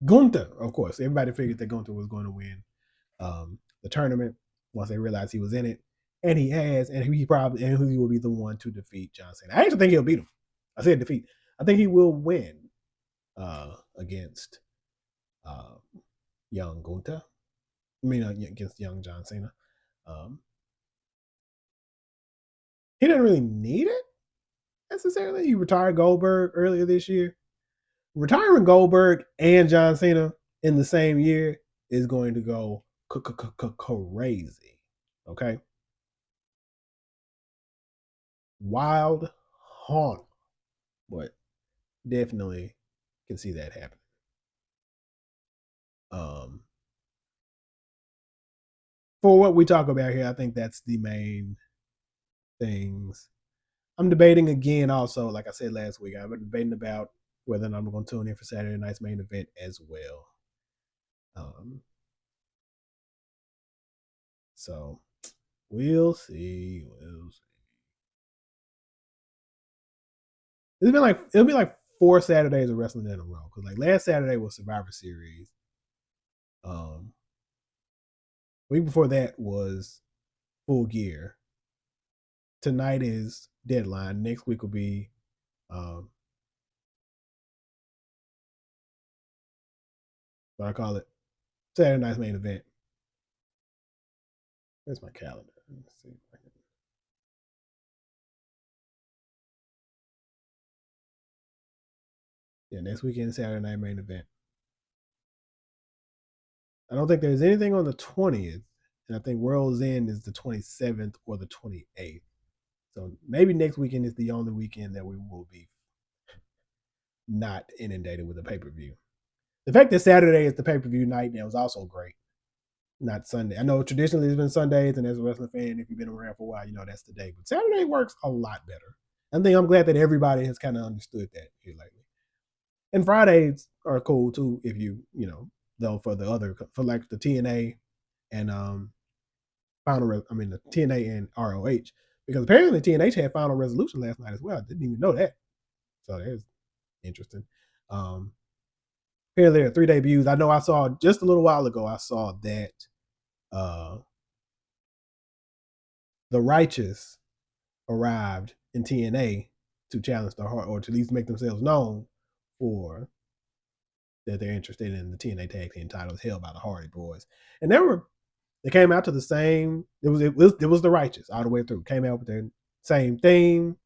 Gunther, of course. Everybody figured that Gunther was going to win the tournament once they realized he was in it. And he has, and he will be the one to defeat John Cena. I actually think he'll beat him. I said defeat. I think he will win against young Gunther. I mean, against young John Cena. He didn't really need it necessarily. He retired Goldberg earlier this year. Retiring Goldberg and John Cena in the same year is going to go crazy. Okay? Wild haunt. But definitely can see that happening. Um, for what we talk about here, I think that's the main things. I'm debating again. Also, like I said last week, I'm debating about whether or not I'm going to tune in for Saturday night's main event as well. Um, so we'll see. We'll see. It'll be like 4 Saturdays of wrestling in a row because like last Saturday was Survivor Series. Um, week before that was Full Gear. Tonight is Deadline. Next week will be what I call it Saturday night's main event. Where's my calendar? Let's see if I can. Yeah, next weekend Saturday night main event. I don't think there's anything on the 20th, and I think World's End is the 27th or the 28th. So maybe next weekend is the only weekend that we will be not inundated with a pay per view. The fact that Saturday is the pay per view night now is also great. Not Sunday. I know traditionally it's been Sundays, and as a wrestling fan, if you've been around for a while, you know that's the day. But Saturday works a lot better. I think I'm glad that everybody has kind of understood that here lately. And Fridays are cool too if though for the other for like the TNA and the TNA and ROH because apparently TNH had final resolution last night as well. I didn't even know that, so that's interesting. Apparently there are 3 debuts. I know I saw just a little while ago. I saw that uh, the Righteous arrived in TNA to challenge the Heart, or to at least make themselves known for that they're interested in the TNA Tag Team titles held by the Hardy Boys, and they came out to the same. It was the Righteous all the way through. Came out with the same theme,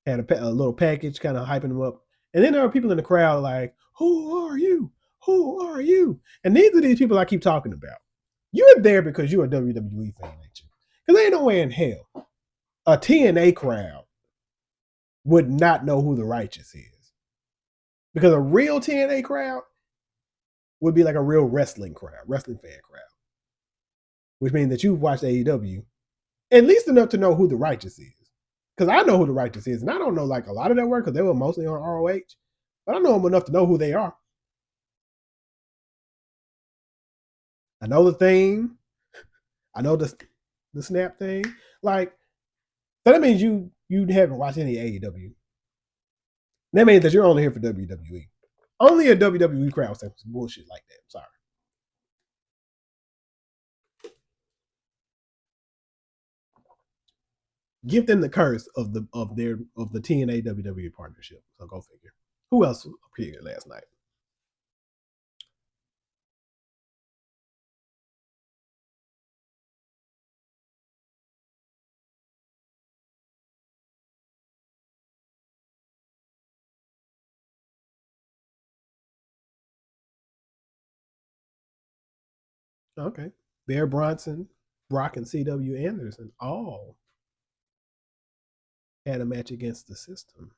had a little package, kind of hyping them up, and then there were people in the crowd like, "Who are you? Who are you?" And these are these people I keep talking about. You're there because you're a WWE fan, ain't you? Because ain't no way in hell a TNA crowd would not know who the Righteous is. Because a real TNA crowd would be like a real wrestling crowd, wrestling fan crowd, which means that you've watched AEW at least enough to know who the Righteous is. Because I know who the Righteous is, and I don't know like a lot of their work because they were mostly on ROH, but I know them enough to know who they are. I know the theme. I know the snap thing. Like, so that means you haven't watched any AEW. That means that you're only here for WWE. Only a WWE crowd says bullshit like that. I'm sorry. Give them the curse of the TNA WWE partnership. So go figure. Who else appeared last night? Okay. Bear Bronson, Brock, and C.W. Anderson all had a match against the system.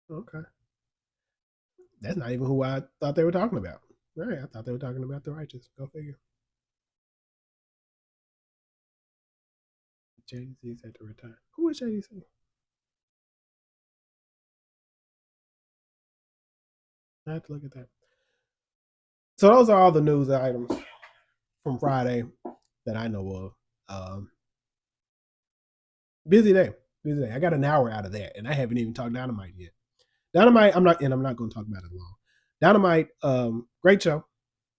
Okay. That's not even who I thought they were talking about. All right. I thought they were talking about the Righteous. Go figure. JDC's had to retire. Who is JDC? I have to look at that. So those are all the news items from Friday that I know of. Busy day. Busy day. I got an hour out of that, and I haven't even talked Dynamite yet. Dynamite, I'm not going to talk about it long. Dynamite, great show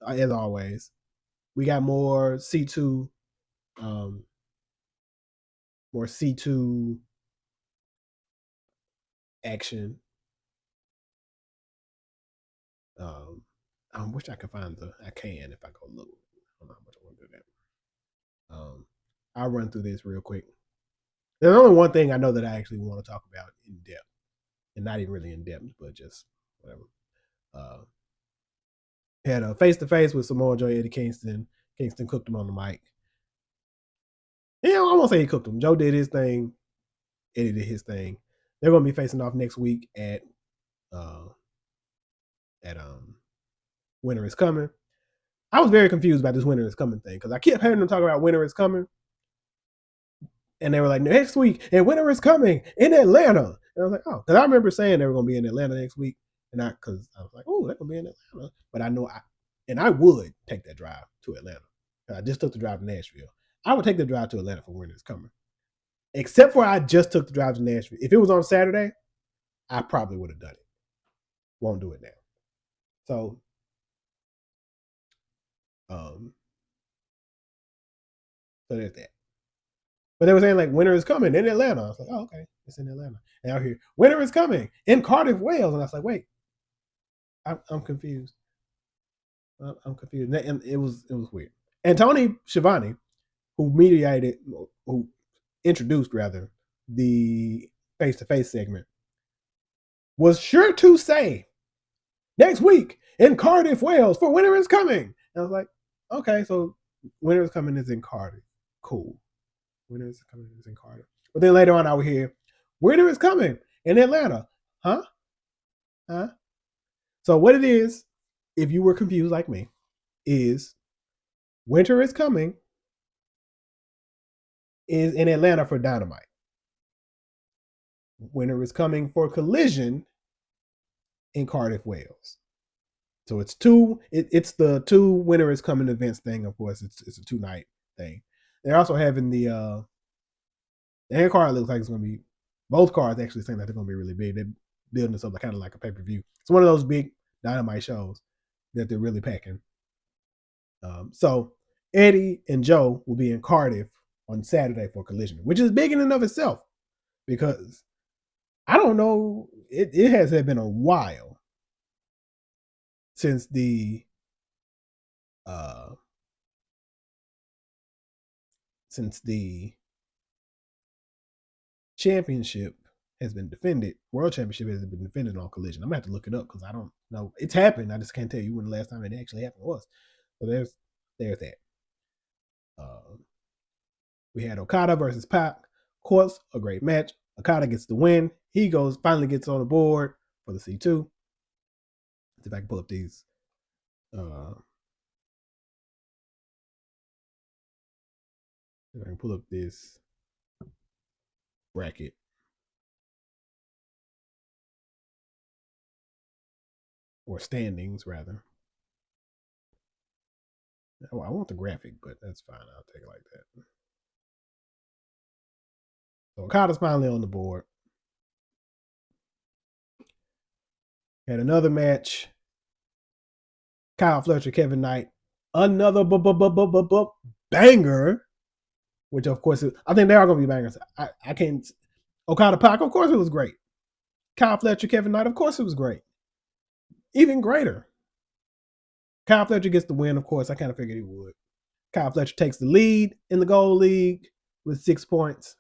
as always. We got um, more C2 action. Um, I wish I could find I can if I go look. I don't know how much I want to do that. I'll run through this real quick. There's only one thing I know that I actually want to talk about in depth, and not even really in depth, but just whatever. Uh, had a face to face with Samoa Joe, Eddie Kingston, Kingston cooked him on the mic. Yeah, I won't say he cooked him. Joe did his thing. Eddie did his thing. They're going to be facing off next week at uh, Winter is Coming. I was very confused about this Winter is Coming thing because I kept hearing them talk about Winter is Coming, and they were like, next week, and Winter is Coming in Atlanta. And I was like, oh, because I remember saying they were going to be in Atlanta next week, and because I was like, oh, they're going to be in Atlanta. But I know I would take that drive to Atlanta. I just took the drive to Nashville. I would take the drive to Atlanta for Winter is Coming. Except for I just took the drive to Nashville. If it was on Saturday, I probably would have done it. Won't do it now. So, so there's that. But they were saying like winter is coming in Atlanta. I was like, oh, okay, it's in Atlanta. And out here, winter is coming in Cardiff, Wales. And I was like, wait, I'm confused. I'm confused. And it was weird. And Tony Schiavone, who introduced rather the face-to-face segment, was sure to say next week in Cardiff, Wales for winter is coming. And I was like, okay, so winter is coming is in Cardiff. Cool. Winter is coming is in Cardiff. But then later on I would hear, winter is coming in Atlanta. Huh? So what it is, if you were confused like me, is winter is coming is in Atlanta for Dynamite. Winter is coming for Collision in Cardiff, Wales. So it's the two winter is coming events thing. Of course, it's a 2-night thing. They're also having the air card looks like it's going to be, both cards actually saying that they're going to be really big. They're building this up kind of like a pay-per-view. It's one of those big Dynamite shows that they're really packing. So Eddie and Joe will be in Cardiff on Saturday for Collision, which is big in and of itself because I don't know, it has been a while since the championship has been defended. World Championship has been defended on Collision. I'm gonna have to look it up because I don't know. It's happened. I just can't tell you when the last time it actually happened was. So there's that. We had Okada versus Pac. Of course, a great match. Okada gets the win. He finally gets on the board for the C2. Let's see if I can pull up these. If I can pull up this bracket. Or standings, rather. Oh, I want the graphic, but that's fine. I'll take it like that. So Okada's finally on the board. Had another match. Kyle Fletcher, Kevin Knight. Another banger. Which, of course, I think they are going to be bangers. I can't. Okada Pac, of course, it was great. Kyle Fletcher, Kevin Knight, of course, it was great. Even greater. Kyle Fletcher gets the win, of course. I kind of figured he would. Kyle Fletcher takes the lead in the Gold League with 6 points.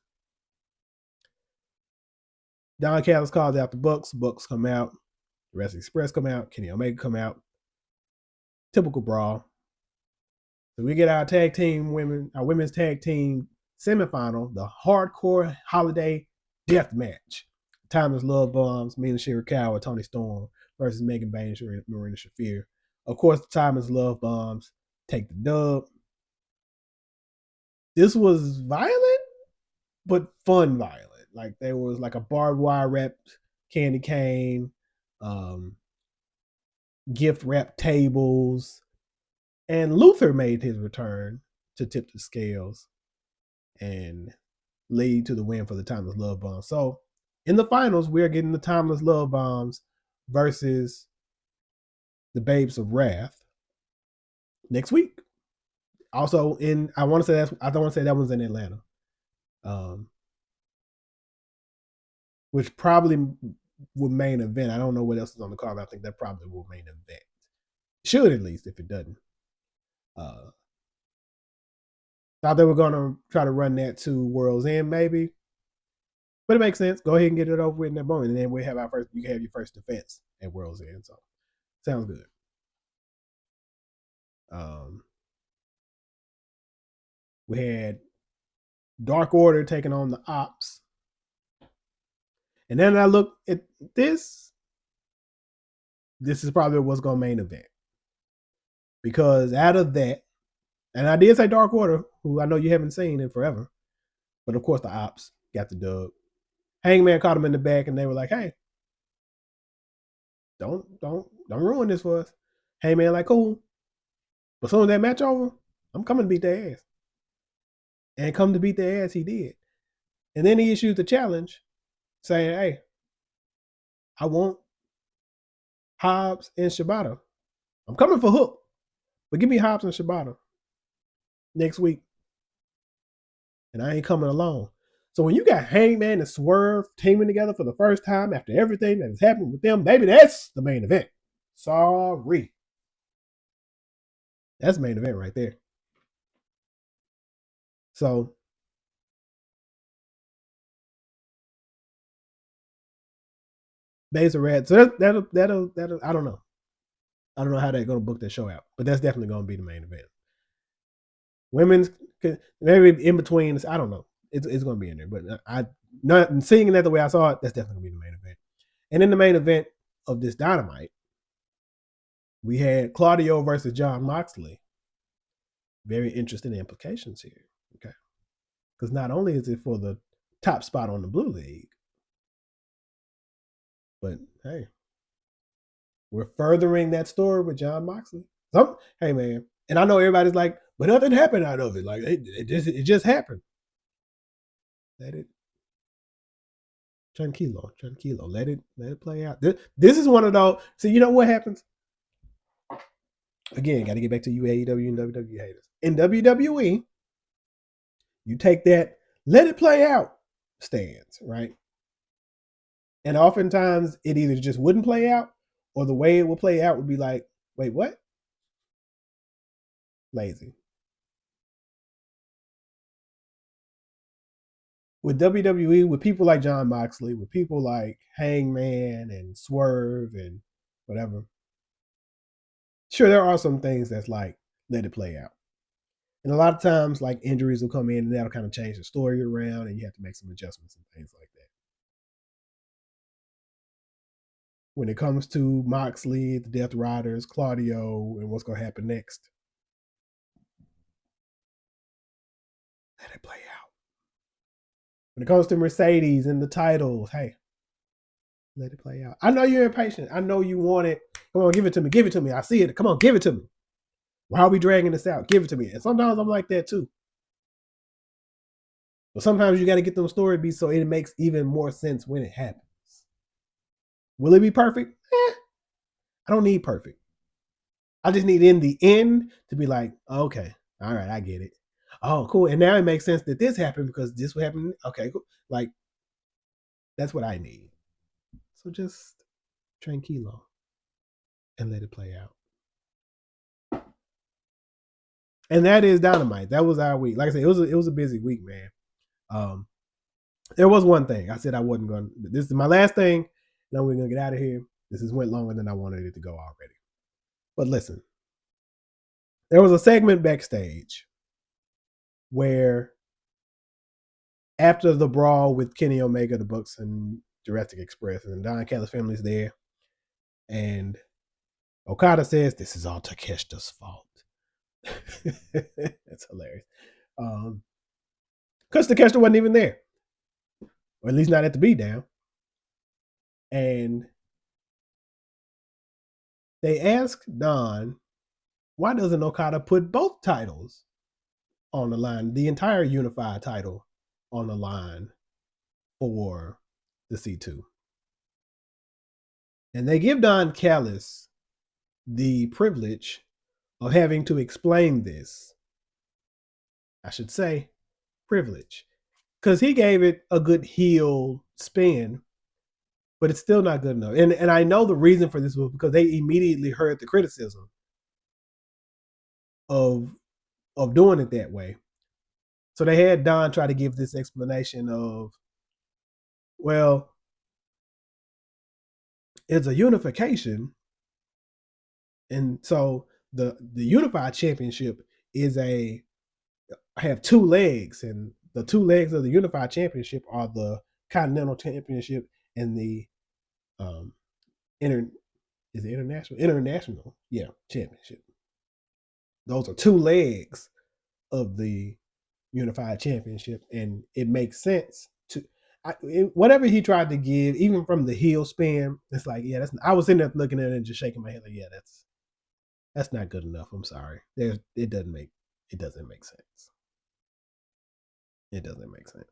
Don Callis calls out the Bucks. Bucks come out. The Wrestling Express come out. Kenny Omega come out. Typical brawl. So we get our women's tag team semifinal, the Hardcore Holiday Death Match. Timeless Love Bombs, Mina Shirakawa, Toni Storm versus Megan Baynes and Marina Shafir. Of course, the Timeless Love Bombs take the dub. This was violent, but fun violent. Like there was like a barbed wire wrapped candy cane, gift wrapped tables, and Luther made his return to tip the scales and lead to the win for the Timeless Love Bombs. So in the finals, we're getting the Timeless Love Bombs versus the Babes of Wrath next week. Also I don't want to say that one's in Atlanta. Which probably will main event. I don't know what else is on the card, but I think that probably will main event. Should, at least, if it doesn't. Thought they were going to try to run that to World's End, maybe. But it makes sense. Go ahead and get it over with in that moment. And then you can have your first defense at World's End. So, sounds good. We had Dark Order taking on the Ops. And then I look at this. This is probably what's going to main event. Because out of that, and I did say Dark Order, who I know you haven't seen in forever, but of course the Ops got the dub. Hangman caught him in the back, and they were like, "Hey, don't ruin this for us." Hangman like, "Cool," but as soon as that match over, I'm coming to beat their ass, and come to beat their ass, he did. And then he issued the challenge, saying, "Hey, I want Hobbs and Shibata. I'm coming for Hook, but give me Hobbs and Shibata next week, and I ain't coming alone." So when you got Hangman and Swerve teaming together for the first time after everything that has happened with them, baby, that's the main event. Sorry. That's the main event right there. So Days of Red. So that'll I don't know. I don't know how they're gonna book that show out, but that's definitely gonna be the main event. Women's maybe in between. I don't know. It's gonna be in there, but I not seeing that the way I saw it. That's definitely gonna be the main event. And in the main event of this Dynamite, we had Claudio versus John Moxley. Very interesting implications here. Okay, because not only is it for the top spot on the Blue League, but hey, we're furthering that story with John Moxley. Hey man, and I know everybody's like, but nothing happened out of it. Like it just happened. Let it tranquilo. Let it play out. This is one of those. So you know what happens? Again, got to get back to you AEW and WWE haters. In WWE, you take that let it play out stance, right? And oftentimes it either just wouldn't play out, or the way it will play out would be like, wait, what? Lazy. With WWE, with people like John Moxley, with people like Hangman and Swerve and whatever, sure, there are some things that's like, let it play out. And a lot of times, like injuries will come in and that'll kind of change the story around, and you have to make some adjustments and things like that. When it comes to Moxley, the Death Riders, Claudio, and what's going to happen next, let it play out. When it comes to Mercedes and the titles, hey, let it play out. I know you're impatient. I know you want it. Come on, give it to me. Give it to me. I see it. Come on, give it to me. Why are we dragging this out? Give it to me. And sometimes I'm like that too. But sometimes you got to get them story beats so it makes even more sense when it happens. Will it be perfect? I don't need perfect. I just need in the end to be like, okay, all right, I get it. Oh, cool. And now it makes sense that this happened because this would happen. Okay, cool. Like, that's what I need. So just tranquilo and let it play out. And that is Dynamite. That was our week. Like I said, it was a busy week, man. There was one thing I said I wasn't going. This is my last thing. Now we're gonna get out of here. This has went longer than I wanted it to go already. But listen, there was a segment backstage where after the brawl with Kenny Omega, the Bucks, and Jurassic Express, and Don Callis family's there, and Okada says this is all Takeshita's fault. That's hilarious. Because Takeshita wasn't even there, or at least not at the beatdown. And they asked Don, why doesn't Okada put both titles on the line, the entire unified title on the line for the C2? And they give Don Callis the privilege of having to explain this. I should say privilege, because he gave it a good heel spin, but it's still not good enough. And I know the reason for this was because they immediately heard the criticism of doing it that way. So they had Don try to give this explanation of, well, it's a unification, and so the unified championship is a have two legs, and the two legs of the unified championship are the Continental Championship and the um inter is it international championship. Those are two legs of the unified championship, and it makes sense to whatever he tried to give, even from the heel spin. It's like, yeah, that's. I was in there looking at it and just shaking my head like, yeah, that's not good enough. I'm sorry. It doesn't make sense. It doesn't make sense.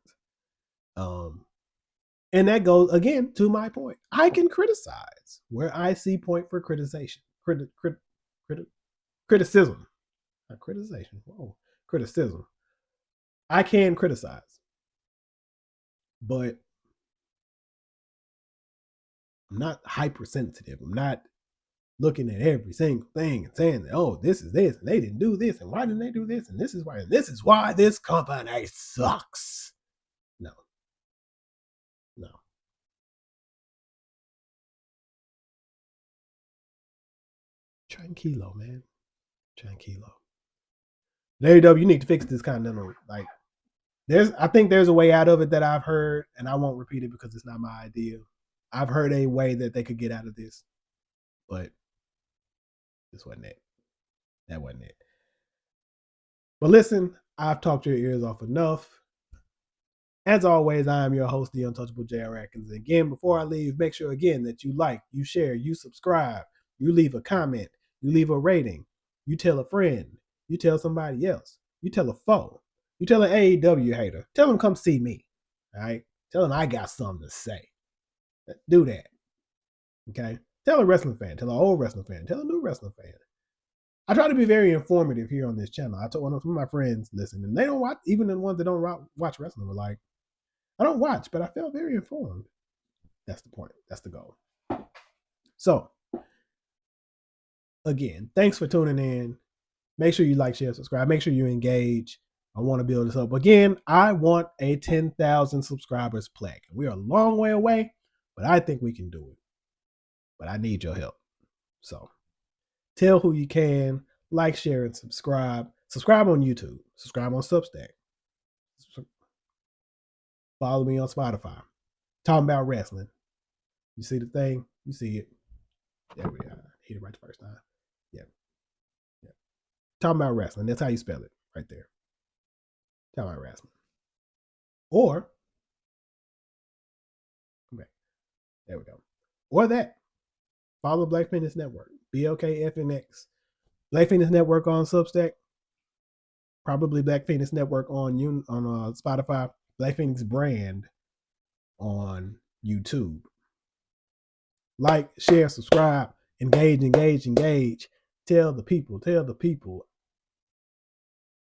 And that goes again to my point. I can criticize where I see point for criticism. Criticism. Not criticization. Whoa. Criticism. I can criticize. But I'm not hypersensitive. I'm not looking at every single thing and saying that, oh, this is this, and they didn't do this, and why didn't they do this, and this is why this company sucks. No. Tranquilo, man. Tranquilo. AEW, you need to fix this Continental. Like, I think there's a way out of it that I've heard, and I won't repeat it because it's not my idea. I've heard a way that they could get out of this, but this wasn't it. That wasn't it. But listen, I've talked your ears off enough. As always, I am your host, the Untouchable J.R. Atkins. Again, before I leave, make sure again that you like, you share, you subscribe, you leave a comment, you leave a rating, you tell a friend, you tell somebody else, you tell a foe, you tell an AEW hater, tell them come see me. All right? Tell them I got something to say. Do that. Okay? Tell a wrestling fan, tell an old wrestling fan, tell a new wrestling fan. I try to be very informative here on this channel. I told one of my friends listen, and they don't watch, even the ones that don't watch wrestling were like, I don't watch, but I felt very informed. That's the point. That's the goal. So, again, thanks for tuning in. Make sure you like, share, subscribe. Make sure you engage. I want to build this up. Again, I want a 10,000 subscribers plaque. We're a long way away, but I think we can do it. But I need your help. So, tell who you can. Like, share, and subscribe. Subscribe on YouTube. Subscribe on Substack. Follow me on Spotify. Talmbout Rasslin. You see the thing? You see it. There we are. Hit it right the first time. Yeah. Talmbout Rasslin. That's how you spell it. Right there. Talmbout Rasslin. Or, okay. There we go. Or that. Follow Black Fitness Network. BLKFNX. Black Fitness Network on Substack. Probably Black Fitness Network on Spotify. Black Phoenix Brand on YouTube. Like, share, subscribe, engage. Tell the people.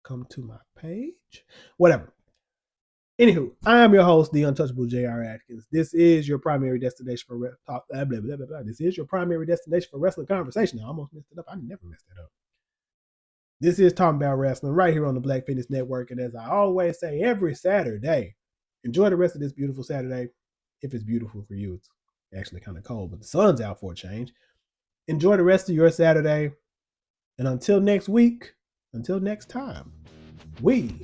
Come to my page. Whatever. Anywho, I am your host, the Untouchable J.R. Atkins. This is your primary destination for talk. Blah, blah, blah, blah, blah. This is your primary destination for wrestling conversation. I almost messed it up. I never messed it up. This is Talmbout Rasslin right here on the Black Fitness Network. And as I always say, every Saturday, enjoy the rest of this beautiful Saturday. If it's beautiful for you, it's actually kind of cold, but the sun's out for a change. Enjoy the rest of your Saturday. And until next week, until next time, we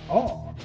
out.